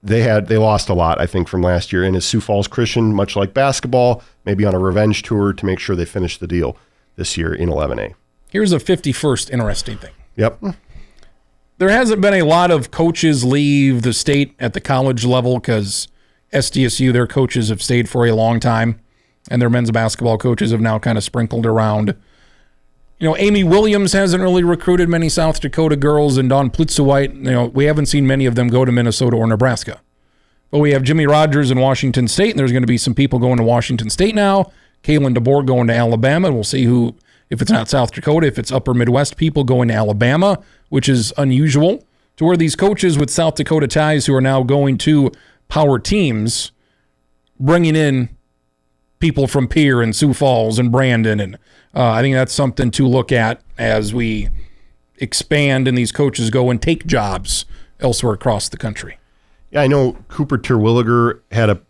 they lost a lot, I think, from last year. And is Sioux Falls Christian, much like basketball, maybe on a revenge tour to make sure they finish the deal this year in 11A. Here's a 51st interesting thing. Yep. There hasn't been a lot of coaches leave the state at the college level because SDSU, their coaches have stayed for a long time, and their men's basketball coaches have now kind of sprinkled around. Amy Williams hasn't really recruited many South Dakota girls, and Dawn Plitzewhite, we haven't seen many of them go to Minnesota or Nebraska. But we have Jimmy Rogers in Washington State, and there's going to be some people going to Washington State now. Kalen DeBoer going to Alabama, and we'll see who, if it's not South Dakota, if it's upper Midwest people going to Alabama, which is unusual, to where these coaches with South Dakota ties who are now going to power teams, bringing in people from Pierre and Sioux Falls and Brandon. And I think that's something to look at as we expand and these coaches go and take jobs elsewhere across the country. Yeah, I know Cooper Terwilliger had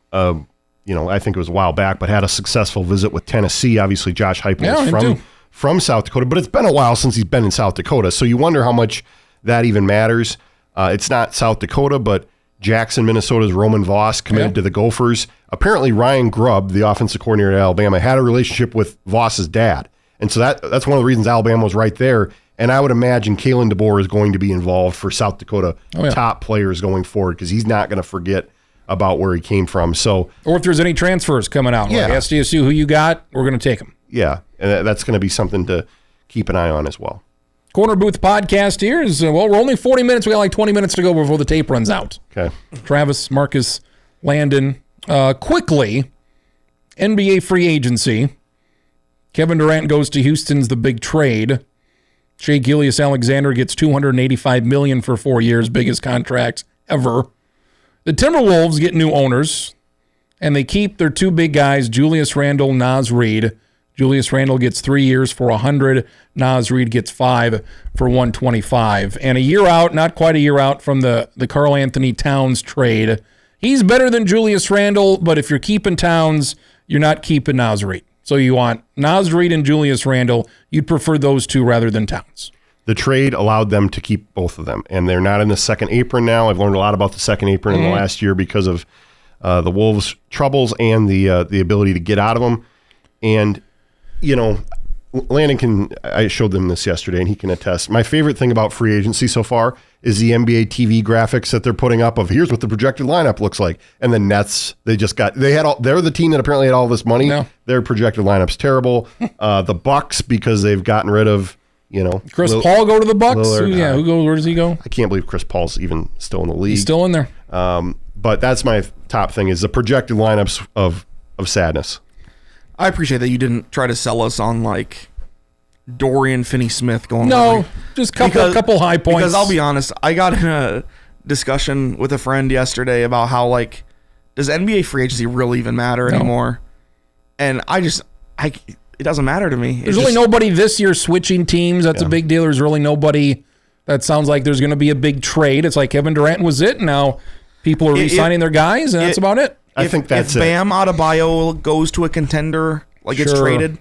I think it was a while back, but had a successful visit with Tennessee. Obviously, Josh Heupel is from South Dakota, but it's been a while since he's been in South Dakota. So you wonder how much that even matters. It's not South Dakota, but Jackson, Minnesota's Roman Voss committed to the Gophers. Apparently, Ryan Grubb, the offensive coordinator at Alabama, had a relationship with Voss's dad. And so that's one of the reasons Alabama was right there. And I would imagine Kalen DeBoer is going to be involved for South Dakota top players going forward because he's not going to forget about where he came from. So, or if there's any transfers coming out, like SDSU, who you got, we're going to take them. Yeah, and that's going to be something to keep an eye on as well. Corner Booth podcast here is, we're only 40 minutes. We got like 20 minutes to go before the tape runs out. Okay. Travis, Marcus, Landon. Quickly, NBA free agency. Kevin Durant goes to Houston's the big trade. Shai Gilgeous-Alexander gets $285 million for 4 years, biggest contracts ever. The Timberwolves get new owners, and they keep their 2 big guys, Julius Randle, Naz Reid. Julius Randle gets 3 years for $100. Naz Reid gets 5 for $125. And a year out, not quite a year out from the Karl Anthony Towns trade. He's better than Julius Randle, but if you're keeping Towns, you're not keeping Naz Reid. So you want Naz Reid and Julius Randle. You'd prefer those 2 rather than Towns. The trade allowed them to keep both of them, and they're not in the second apron now. I've learned a lot about the second apron in the last year because of the Wolves' troubles and the ability to get out of them. And Landon I showed them this yesterday, and he can attest. My favorite thing about free agency so far is the NBA TV graphics that they're putting up of here's what the projected lineup looks like. And the Nets, they're the team that apparently had all this money. No. Their projected lineup's terrible. The Bucks, because they've gotten rid of, Chris Paul go to the Bucks? Lillard, where does he go? I can't believe Chris Paul's even still in the league. He's still in there. But that's my top thing is the projected lineups of sadness. I appreciate that you didn't try to sell us on like Dorian Finney-Smith going. No, just couple high points. Because I'll be honest, I got in a discussion with a friend yesterday about how like does NBA free agency really even matter anymore? And it doesn't matter to me. There's really nobody this year switching teams. That's a big deal. There's really nobody that sounds like there's going to be a big trade. It's like Kevin Durant was it. Now people are re-signing their guys, and that's about it. I think that's if Bam Adebayo goes to a contender, gets traded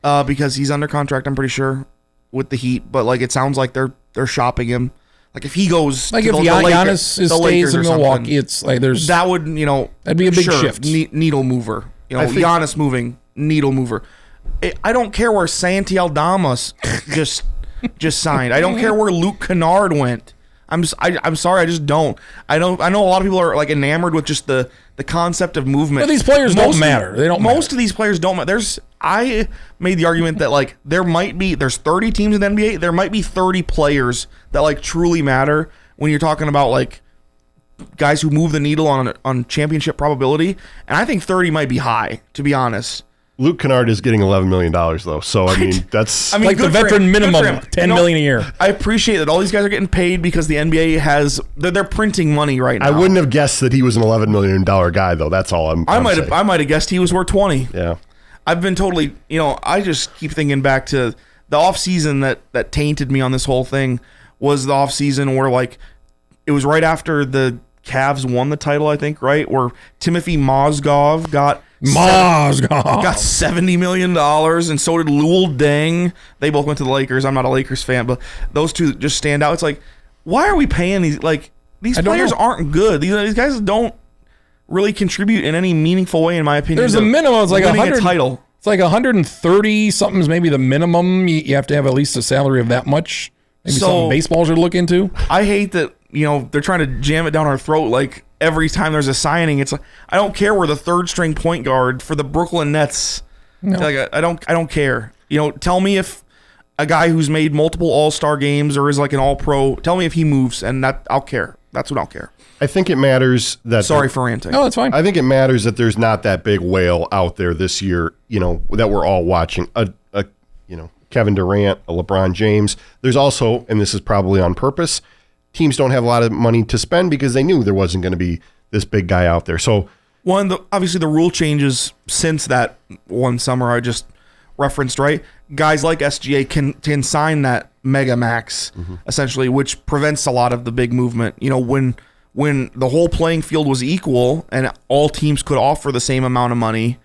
because he's under contract, I'm pretty sure, with the Heat. But like it sounds like they're shopping him. Like if he goes, like if Giannis stays in Milwaukee, it's like that would that'd be a big shift, needle mover. Giannis moving, needle mover. I don't care where Santi Aldama just signed. I don't care where Luke Kennard went. I'm sorry, I just don't. I know a lot of people are like enamored with just the concept of movement. But these players don't matter. They don't. Most of these players don't matter. I made the argument that like there's 30 teams in the NBA. There might be 30 players that like truly matter when you're talking about like guys who move the needle on championship probability. And I think 30 might be high, to be honest. Luke Kennard is getting $11 million though, so that's like the veteran minimum, $10 million a year. I appreciate that all these guys are getting paid because the NBA they're printing money right now. I wouldn't have guessed that he was an $11 million guy though. That's all I might have guessed he was worth 20. Yeah, I've been totally. I just keep thinking back to the off season that tainted me on this whole thing was the off season where like it was right after the Cavs won the title, I think, right, where Timothy Mozgov got $70 million, and so did Luol Deng. They both went to the Lakers. I'm not a Lakers fan, but those two just stand out. It's like, why are we paying these? Like, these players aren't good. These guys don't really contribute in any meaningful way, in my opinion. There's a minimum. It's like winning a title. It's like 130 something's maybe the minimum. You have to have at least a salary of that much. Maybe something baseball should look into. I hate that. They're trying to jam it down our throat like every time there's a signing. It's like, I don't care where the third string point guard for the Brooklyn Nets. No. Like I don't care. Tell me if a guy who's made multiple All-Star games or is like an All-Pro, tell me if he moves, and I'll care. That's what I'll care. I think it matters that. Sorry for ranting. No, that's fine. I think it matters that there's not that big whale out there this year. That we're all watching. Kevin Durant, a LeBron James. There's also, and this is probably on purpose, teams don't have a lot of money to spend because they knew there wasn't going to be this big guy out there. So, obviously the rule changes since that one summer I just referenced, right? Guys like SGA can sign that mega max, essentially, which prevents a lot of the big movement. When the whole playing field was equal and all teams could offer the same amount of money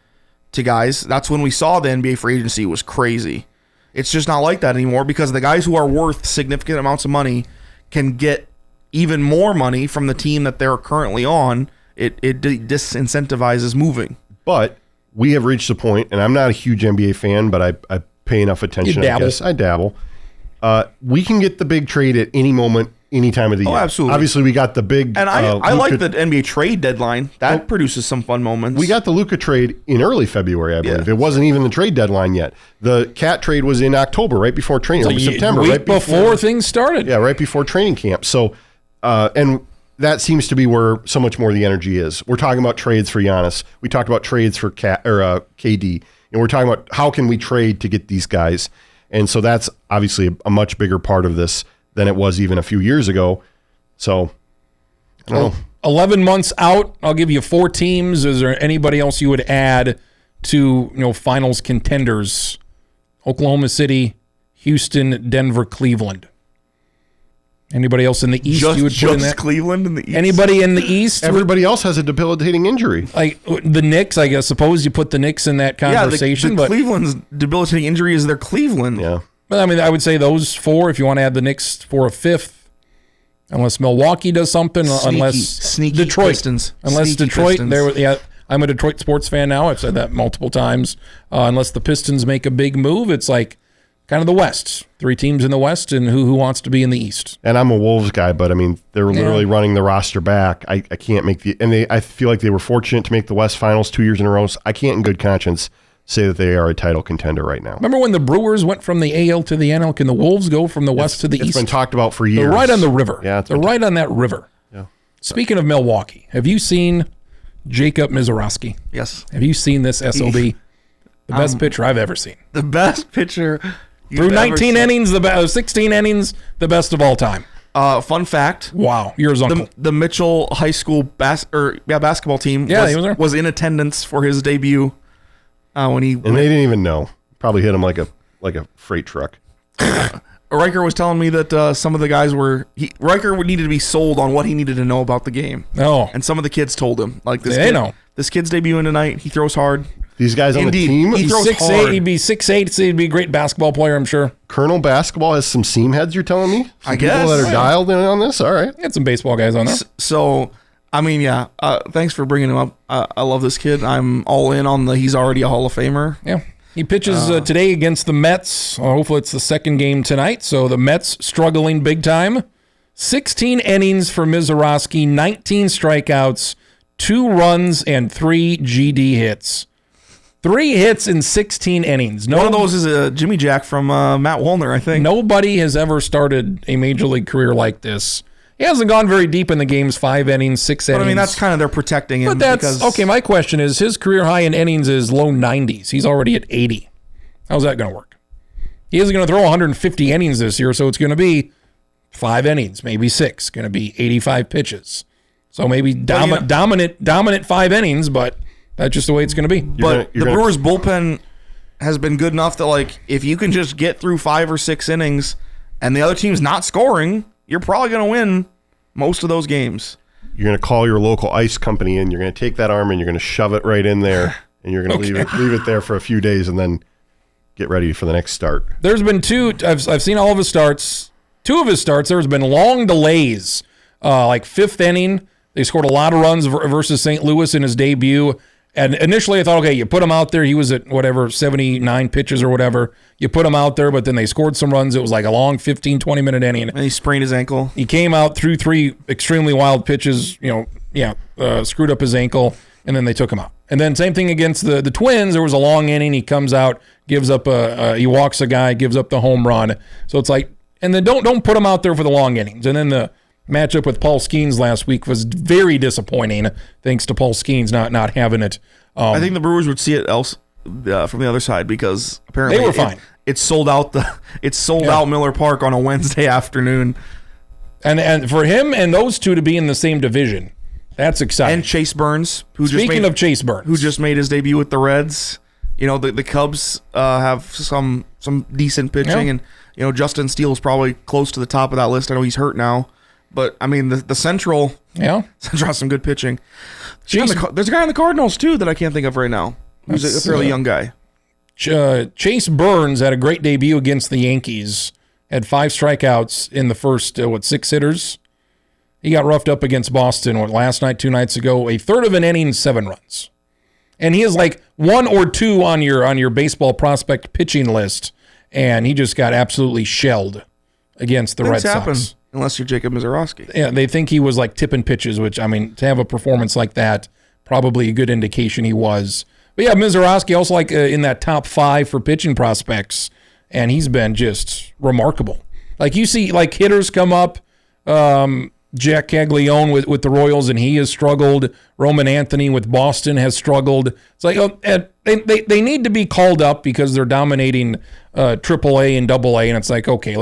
to guys, that's when we saw the NBA free agency was crazy. It's just not like that anymore because the guys who are worth significant amounts of money can get even more money from the team that they're currently on. It disincentivizes moving. But we have reached a point, and I'm not a huge NBA fan, but I pay enough attention. I guess I dabble. We can get the big trade at any moment, any time of the year. Absolutely. Obviously, we got the big. And I like the NBA trade deadline. That produces some fun moments. We got the Luka trade in early February, I believe. It wasn't even the trade deadline yet. The Cat trade was in October, right before training. September, right before things started. Yeah, right before training camp. So, and that seems to be where so much more of the energy is. We're talking about trades for Giannis. We talked about trades for KD, and we're talking about how can we trade to get these guys. And so that's obviously a much bigger part of this than it was even a few years ago. So, I don't know. 11 months out, I'll give you 4 teams. Is there anybody else you would add to finals contenders? Oklahoma City, Houston, Denver, Cleveland. Anybody else in the East you would put in that? Cleveland in the East? Anybody in the East? Everybody else has a debilitating injury. Like the Knicks, I guess. Suppose you put the Knicks in that conversation. Yeah, Cleveland's debilitating injury is their Cleveland. Yeah. But I mean, I would say those 4, if you want to add the Knicks for a 5th, unless Milwaukee does something, unless sneaky Detroit. Pistons. Unless sneaky Detroit, Pistons. I'm a Detroit sports fan now. I've said that multiple times. Unless the Pistons make a big move, it's like kind of the West. 3 teams in the West, and who wants to be in the East? And I'm a Wolves guy, but I mean, they're literally running the roster back. I can't make I feel like they were fortunate to make the West Finals 2 years in a row. So I can't in good conscience say that they are a title contender right now. Remember when the Brewers went from the AL to the NL? Can the Wolves go from the West to the East? It's been talked about for years. They're right on the river. Yeah, they're right on that river. Yeah. Speaking of Milwaukee, have you seen Jacob Misiorowski? Yes. Have you seen this SOB? The best pitcher I've ever seen. The best pitcher through 19 innings, 16 innings, the best of all time. Fun fact. Wow, you're his uncle. The Mitchell High School basketball team was in attendance for his debut when he. And they didn't even know. Probably hit him like a freight truck. Riker was telling me that some of the guys Riker needed to be sold on what he needed to know about the game. Oh, and some of the kids told him like this. They know this kid's debuting tonight. He throws hard. These guys on the team, he throws 6'8", hard. he'd be 6'8", so he'd be a great basketball player, I'm sure. Colonel Basketball has some seam heads, you're telling me? I guess. People that are dialed in on this? All right. Had some baseball guys on there. So, I mean, yeah, thanks for bringing him up. I love this kid. I'm all in on he's already a Hall of Famer. Yeah. He pitches today against the Mets. Hopefully it's the second game tonight. So the Mets struggling big time. 16 innings for Misiorowski, 19 strikeouts, 2 runs, and 3 GD hits. 3 hits in 16 innings. One of those is a Jimmy Jack from Matt Woolner, I think. Nobody has ever started a major league career like this. He hasn't gone very deep in the games, 5 innings, 6 innings. But I mean, that's kind of they're protecting him. But that's okay. My question is, his career high in innings is low 90s. He's already at 80. How's that going to work? He isn't going to throw 150 innings this year, so it's going to be 5 innings, maybe 6. Going to be 85 pitches. So maybe dominant 5 innings, but that's just the way it's going to be. But the Brewers' bullpen has been good enough that, like, if you can just get through 5 or 6 innings and the other team's not scoring, you're probably going to win most of those games. You're going to call your local ice company in. You're going to take that arm and you're going to shove it right in there, and you're going to leave it there for a few days and then get ready for the next start. There's been 2. I've seen all of his starts. 2 of his starts, there's been long delays. Like 5th inning, they scored a lot of runs versus St. Louis in his debut. And initially I thought, okay, you put him out there. He was at 79 pitches or whatever. You put him out there, but then they scored some runs. It was like a long 15, 20-minute inning. And he sprained his ankle. He came out, threw 3 extremely wild pitches, screwed up his ankle, and then they took him out. And then same thing against the Twins. There was a long inning. He comes out, gives up he walks a guy, gives up the home run. So it's like, and then don't put him out there for the long innings. And then the matchup with Paul Skeens last week was very disappointing, thanks to Paul Skeens not having it. I think the Brewers would see it from the other side because apparently they were fine. It sold out out Miller Park on a Wednesday afternoon, and for him and those 2 to be in the same division, that's exciting. And Chase Burns, Chase Burns, who just made his debut with the Reds. You know, the Cubs have some decent pitching, and Justin Steele's probably close to the top of that list. I know he's hurt now. But, I mean, the Central has some good pitching. There's a guy on the Cardinals, too, that I can't think of right now. Who's a fairly young guy. Chase Burns had a great debut against the Yankees. Had 5 strikeouts in the first, 6 hitters. He got roughed up against Boston last night, 2 nights ago. A third of an inning, 7 runs. And he is like 1 or 2 on your baseball prospect pitching list. And he just got absolutely shelled against the Red Sox. Unless you're Jacob Misiorowski. Yeah, they think he was like tipping pitches, which, I mean, to have a performance like that, probably a good indication he was. But yeah, Misiorowski also like in that top 5 for pitching prospects, and he's been just remarkable. Like you see like hitters come up, Jack Caglione with the Royals, and he has struggled. Roman Anthony with Boston has struggled. It's like they need to be called up because they're dominating AAA and AA, and it's like, okay,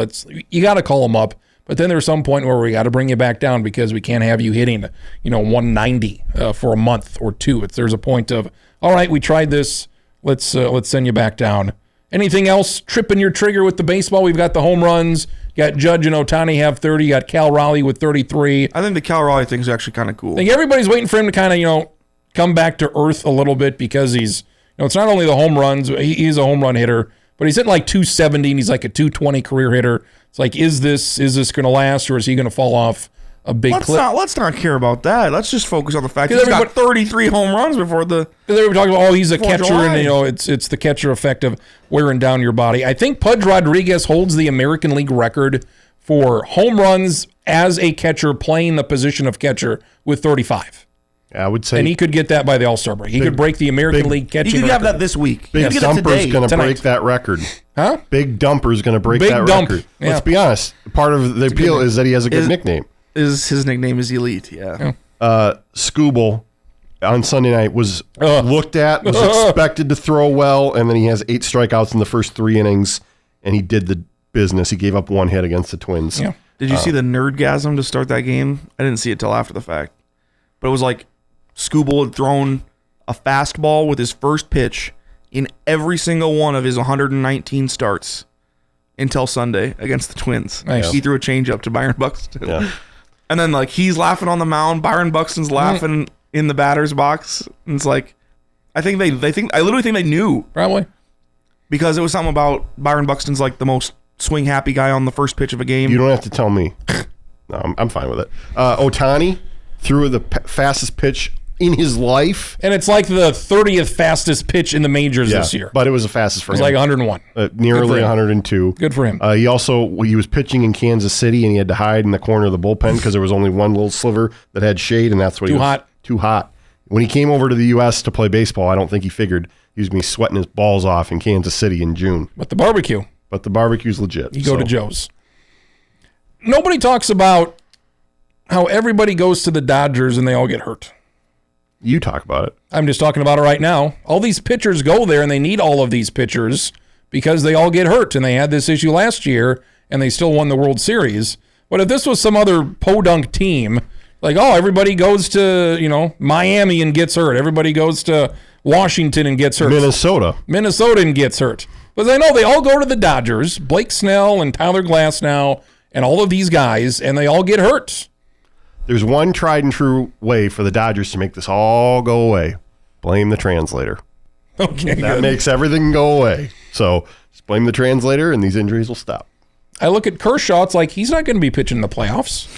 you got to call them up. But then there's some point where we got to bring you back down because we can't have you hitting, 190 for a month or 2. There's a point of, all right, we tried this. Let's send you back down. Anything else tripping your trigger with the baseball? We've got the home runs. You got Judge and Ohtani have 30. You got Cal Raleigh with 33. I think the Cal Raleigh thing is actually kind of cool. I think everybody's waiting for him to kind of, come back to earth a little bit because he's, it's not only the home runs. He's a home run hitter, but he's hitting like 270 and he's like a 220 career hitter. It's like, is this going to last or is he going to fall off a big clip. Let's not care about that. Let's just focus on the fact that he's got 33 home runs before the. They were talking about, he's a catcher, July. and it's the catcher effect of wearing down your body. I think Pudge Rodriguez holds the American League record for home runs as a catcher playing the position of catcher with 35. I would say, and he could get that by the All-Star break. He could break the American League catching. He could record. have that this week. Big Dumper's going to break that record. Huh? Big Dumper's going to break that record. Yeah. Let's be honest. Part of the appeal is that he has a good nickname. His nickname is Elite. Yeah. Skubal on Sunday night was looked at, was expected to throw well, and then he has 8 strikeouts in the first 3 innings, and he did the business. He gave up 1 hit against the Twins. Yeah. Did you see the nerdgasm to start that game? I didn't see it till after the fact, but it was like Skubal had thrown a fastball with his first pitch in every single one of his 119 starts until Sunday against the Twins. Nice. He threw a changeup to Byron Buxton. Yeah. And then like he's laughing on the mound, Byron Buxton's laughing in the batter's box. And it's like I literally think they knew. Probably. Because it was something about Byron Buxton's like the most swing happy guy on the first pitch of a game. You don't have to tell me. No, I'm fine with it. Ohtani threw the fastest pitch in his life. And it's like the 30th fastest pitch in the majors this year. But it was the fastest for him. It was like 101. Nearly 102. Good for him. He was pitching in Kansas City, and he had to hide in the corner of the bullpen because there was only one little sliver that had shade, and that's what too hot. When he came over to the U.S. to play baseball, I don't think he figured he was going to be sweating his balls off in Kansas City in June. But the barbecue's legit. You go to Joe's. Nobody talks about how everybody goes to the Dodgers and they all get hurt. You talk about it. I'm just talking about it right now. All these pitchers go there, and they need all of these pitchers because they all get hurt. And they had this issue last year, and they still won the World Series. But if this was some other podunk team, like, everybody goes to, Miami and gets hurt. Everybody goes to Washington and gets hurt. Minnesota and gets hurt. But I know they all go to the Dodgers, Blake Snell and Tyler Glasnow and all of these guys, and they all get hurt. There's one tried and true way for the Dodgers to make this all go away. Blame the translator. Okay, that makes everything go away. So just blame the translator, and these injuries will stop. I look at Kershaw. It's like he's not going to be pitching in the playoffs.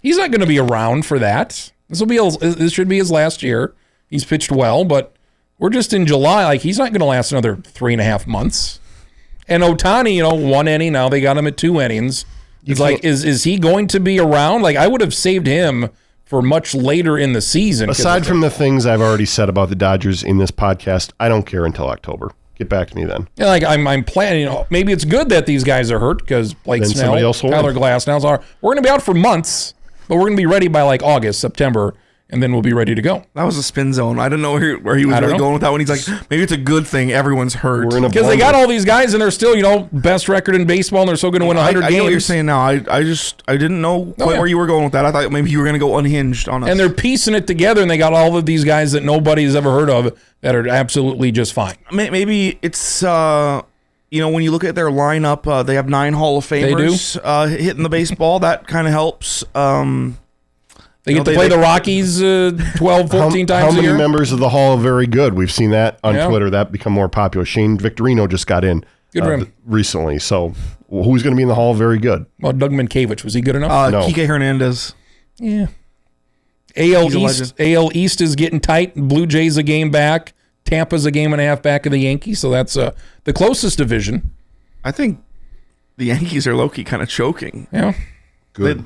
He's not going to be around for that. This should be his last year. He's pitched well, but we're just in July. Like he's not going to last another 3.5 months. And Ohtani, 1 inning. Now they got him at 2 innings. It's like, is he going to be around? Like, I would have saved him for much later in the season. Aside from the things I've already said about the Dodgers in this podcast, I don't care until October. Get back to me then. Yeah, like I'm planning. Maybe it's good that these guys are hurt because Blake Snell, Tyler Glasnow are. We're going to be out for months, but we're going to be ready by like August, September. And then we'll be ready to go. That was a spin zone. I didn't know where he was really going with that when he's like, maybe it's a good thing everyone's hurt. Because they got all these guys and they're still, best record in baseball and they're still going to win 100 games. I know what you're saying now. I didn't know where you were going with that. I thought maybe you were going to go unhinged on us. And they're piecing it together and they got all of these guys that nobody's ever heard of that are absolutely just fine. Maybe it's, when you look at their lineup, they have 9 Hall of Famers hitting the baseball. That kind of helps. They get to play the Rockies 12, 14 times a year. How many members of the Hall are very good? We've seen that on Twitter. That become more popular. Shane Victorino just got in recently. So who's going to be in the Hall very good? Well, Doug Minkiewicz. Was he good enough? No. Kike Hernandez. Yeah. AL East is getting tight. Blue Jays a game back. Tampa's a game and a half back of the Yankees. So that's the closest division. I think the Yankees are low-key kind of choking. Yeah. Good.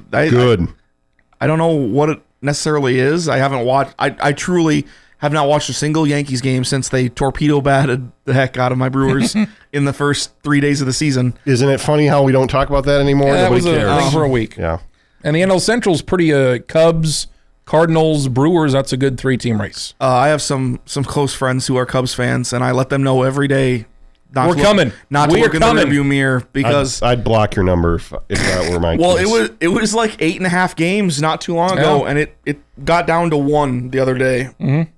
I don't know what it necessarily is. I haven't watched. I truly have not watched a single Yankees game since they torpedo batted the heck out of my Brewers in the first 3 days of the season. Isn't it funny how we don't talk about that anymore? Yeah, that was a thing for a week. Yeah. And the NL Central's pretty Cubs, Cardinals, Brewers. That's a good 3-team race. I have some close friends who are Cubs fans, and I let them know every day. We're coming. Not to look in the rearview mirror because I'd block your number if that were my. Well, case. it was like 8.5 games not too long ago, and it got down to 1 the other day. Mm-hmm.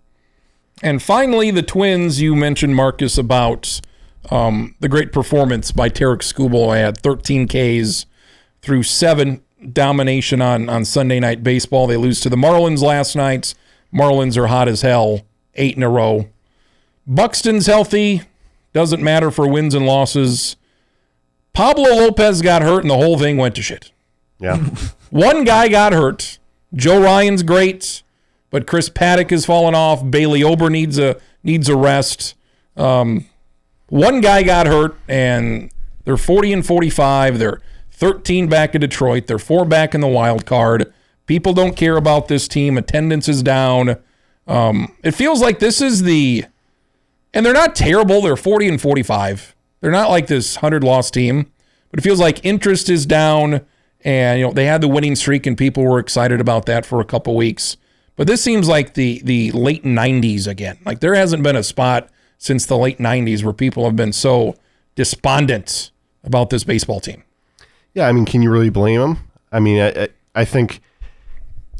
And finally, the Twins. You mentioned, Marcus, about the great performance by Tarik Skubal. I had 13 Ks through 7 domination on Sunday Night Baseball. They lose to the Marlins last night. Marlins are hot as hell. 8 in a row. Buxton's healthy. Doesn't matter for wins and losses. Pablo Lopez got hurt and the whole thing went to shit. Yeah. One guy got hurt. Joe Ryan's great, but Chris Paddock has fallen off. Bailey Ober needs a rest. One guy got hurt, and they're 40-45. They're 13 back in Detroit. They're 4 back in the wild card. People don't care about this team. Attendance is down. It feels like this is and they're not terrible. They're 40-45. They're not like this 100-loss team, but it feels like interest is down. And, they had the winning streak, and people were excited about that for a couple weeks. But this seems like the late 90s again. Like, there hasn't been a spot since the late 90s where people have been so despondent about this baseball team. Yeah, I mean, can you really blame them? I mean, I think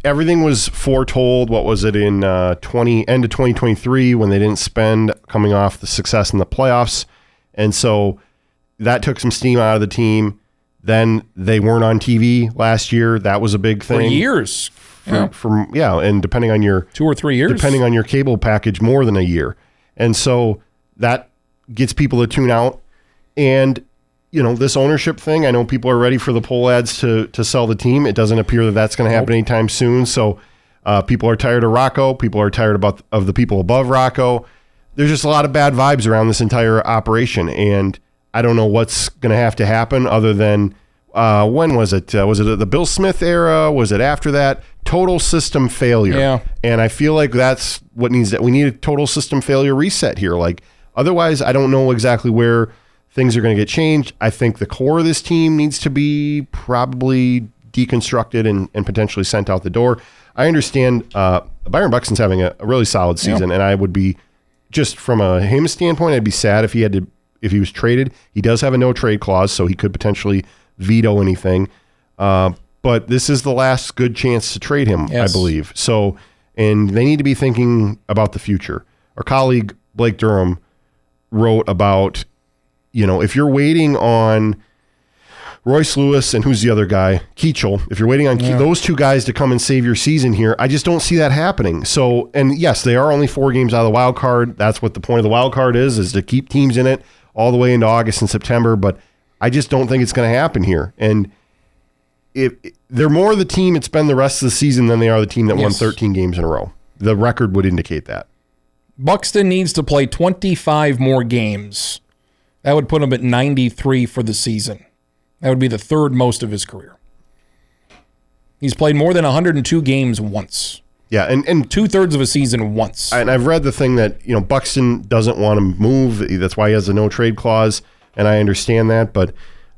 everything was foretold. What was it in end of 2023 when they didn't spend coming off the success in the playoffs? And so that took some steam out of the team. Then they weren't on TV last year. That was a big thing. For years. And depending on your 2 or 3 years. Depending on your cable package, more than a year. And so that gets people to tune out. And, this ownership thing, I know people are ready for the poll ads to sell the team. It doesn't appear that that's going to happen anytime soon. So people are tired of Rocco. People are tired of the people above Rocco. There's just a lot of bad vibes around this entire operation. And I don't know what's going to have to happen other than, when was it? Was it the Bill Smith era? Was it after that? Total system failure. Yeah. And I feel like that's what we need a total system failure reset here. Like, otherwise, I don't know exactly where things are going to get changed. I think the core of this team needs to be probably deconstructed and potentially sent out the door. I understand Byron Buxton's having a really solid season, and I would be, just from him standpoint, I'd be sad if he was traded. He does have a no trade clause, so he could potentially veto anything. But this is the last good chance to trade him, I believe. So, and they need to be thinking about the future. Our colleague Blake Durham wrote about, if you're waiting on Royce Lewis and who's the other guy, Keachel, if you're waiting on those two guys to come and save your season here, I just don't see that happening. So, and yes, they are only 4 games out of the wild card. That's what the point of the wild card is to keep teams in it all the way into August and September, but I just don't think it's going to happen here. And if they're more the team it's been the rest of the season than they are the team that won 13 games in a row. The record would indicate that. Buxton needs to play 25 more games. That would put him at 93 for the season. That would be the 3rd most of his career. He's played more than 102 games once. Yeah, and 2/3 of a season once. And I've read the thing that, Buxton doesn't want to move. That's why he has a no trade clause, and I understand that. But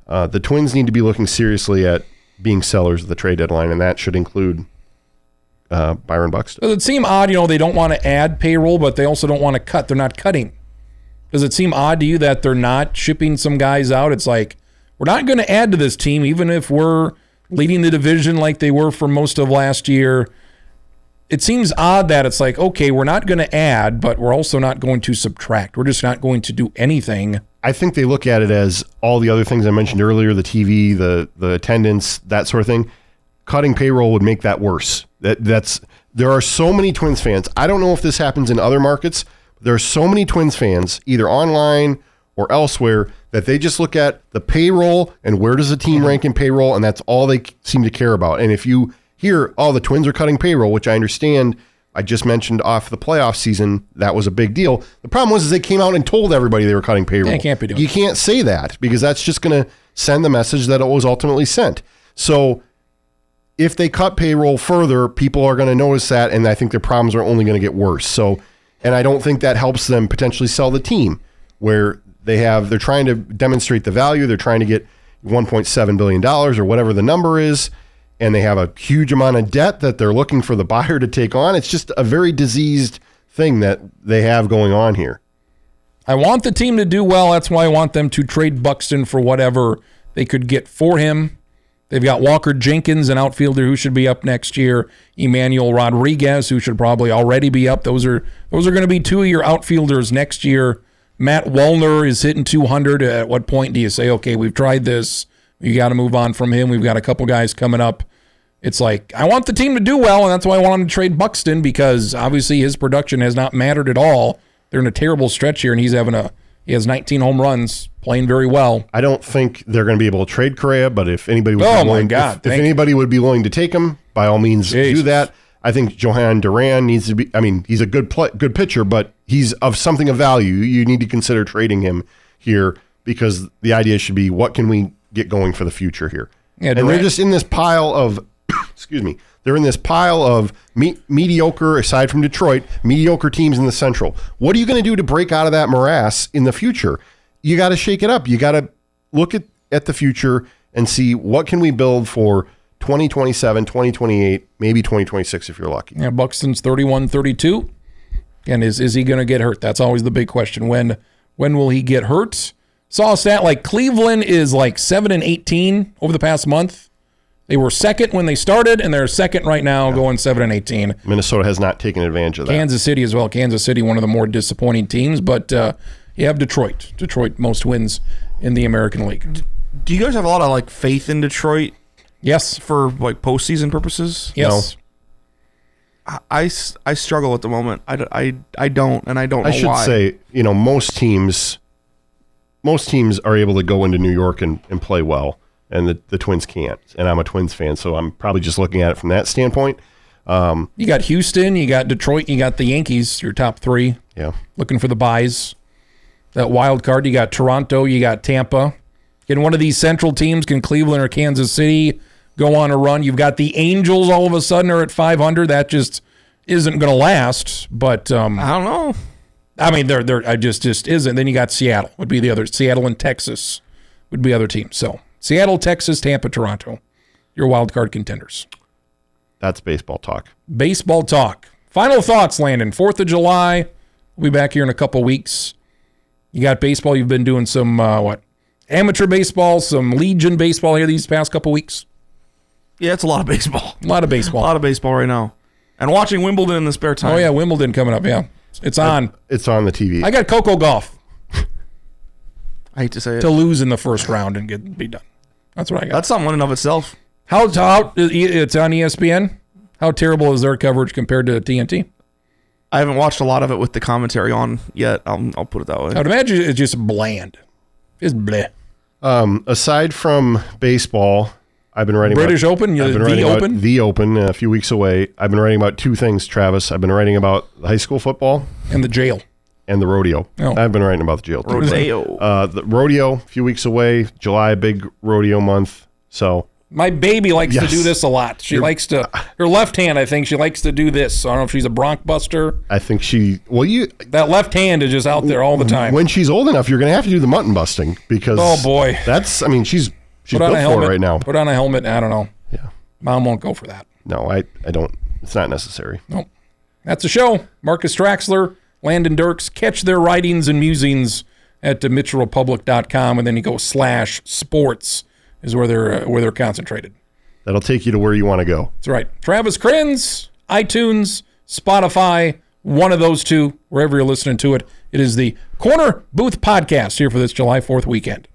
the Twins need to be looking seriously at being sellers at the trade deadline, and that should include Byron Buxton. Does it seem odd, they don't want to add payroll, but they also don't want to cut? They're not cutting. Does it seem odd to you that they're not shipping some guys out? It's like, we're not going to add to this team, even if we're leading the division like they were for most of last year. It seems odd that it's like, okay, we're not going to add, but we're also not going to subtract. We're just not going to do anything. I think they look at it as all the other things I mentioned earlier, the TV, the attendance, that sort of thing. Cutting payroll would make that worse. There are so many Twins fans. I don't know if this happens in other markets. There are so many Twins fans, either online or elsewhere, that they just look at the payroll and where does the team rank in payroll, and that's all they seem to care about. And if you hear, the Twins are cutting payroll, which I understand, I just mentioned off the playoff season, that was a big deal. The problem was they came out and told everybody they were cutting payroll. They can't be doing You can't say that, because that's just going to send the message that it was ultimately sent. So if they cut payroll further, people are going to notice that, and I think their problems are only going to get worse. So, and I don't think that helps them potentially sell the team, where they're trying to demonstrate the value. They're trying to get $1.7 billion or whatever the number is, and they have a huge amount of debt that they're looking for the buyer to take on. It's just a very diseased thing that they have going on here. I want the team to do well. That's why I want them to trade Buxton for whatever they could get for him. They've got Walker Jenkins, an outfielder who should be up next year. Emmanuel Rodriguez, who should probably already be up. Those are going to be 2 of your outfielders next year. Matt Wallner is hitting 200. At what point do you say, okay, we've tried this. You got to move on from him. We've got a couple guys coming up. It's like, I want the team to do well, and that's why I want him to trade Buxton, because obviously his production has not mattered at all. They're in a terrible stretch here, and he's having a He has 19 home runs, playing very well. I don't think they're going to be able to trade Correa, but if anybody would if anybody would be willing to take him, by all means do that. I think Johan Duran needs to be. I mean, he's a good pitcher, but he's of something of value. You need to consider trading him here because the idea should be what can we get going for the future here. Yeah, and they're just in this pile of. Excuse me. They're in this pile of mediocre, aside from Detroit, mediocre teams in the Central. What are you going to do to break out of that morass in the future? You got to shake it up. You got to look at the future and see what can we build for 2027, 2028, maybe 2026 if you're lucky. Yeah, Buxton's 31-32. And is he going to get hurt? That's always the big question. When will he get hurt? Saw a stat like Cleveland is like 7-18 over the past month. They were second when they started, and they're second right now, going 7-18. Minnesota has not taken advantage of that. Kansas City as well. Kansas City, one of the more disappointing teams, but you have Detroit. Detroit, most wins in the American League. Do you guys have a lot of like faith in Detroit? Yes. For like postseason purposes? Yes. No. I struggle at the moment. I don't, and I don't know why. I should say, most teams are able to go into New York and play well. And the Twins can't. And I'm a Twins fan, so I'm probably just looking at it from that standpoint. You got Houston, you got Detroit, you got the Yankees, your top three. Yeah. Looking for the buys. That wild card, you got Toronto, you got Tampa. Can one of these central teams, can Cleveland or Kansas City go on a run? You've got the Angels all of a sudden are at 500. That just isn't going to last. But I don't know. I mean, they're just isn't. Then you got Seattle, would be the other. Seattle and Texas would be other teams. So Seattle, Texas, Tampa, Toronto, your wild card contenders. That's baseball talk. Baseball talk. Final thoughts, Landon. 4th of July. We'll be back here in a couple weeks. You got baseball. You've been doing some, amateur baseball, some Legion baseball here these past couple weeks. Yeah, it's a lot of baseball. A lot of baseball. A lot of baseball right now. And watching Wimbledon in the spare time. Oh, yeah, Wimbledon coming up, yeah. It's on. It's on the TV. I got Coco Golf. I hate to say it. To lose in the first round and be done. That's what I got. That's something in and of itself. How it's on ESPN? How terrible is their coverage compared to TNT? I haven't watched a lot of it with the commentary on yet. I'll put it that way. I would imagine it's just bland. It's bleh. Aside from baseball, I've been writing British Open? The Open a few weeks away. I've been writing about two things, Travis. I've been writing about high school football. And the jail. And the rodeo. Oh. I've been writing about the jail too. Rodeo. The rodeo, a few weeks away. July, big rodeo month. So my baby likes to do this a lot. She likes to, her left hand, I think, she likes to do this. I don't know if she's a bronc buster. I think that left hand is just out there all the time. When she's old enough, you're going to have to do the mutton busting because. Oh, boy. She's built for it right now. Put on a helmet. I don't know. Yeah. Mom won't go for that. No, I don't. It's not necessary. Nope. That's the show. Marcus Traxler, Landon Dierks. Catch their writings and musings at MitchellRepublic.com, and then you go /sports is where they're concentrated. That'll take you to where you want to go. That's right. Travis Kriens, iTunes, Spotify, one of those two, wherever you're listening to it. It is the KORNer Booth Podcast here for this July 4th weekend.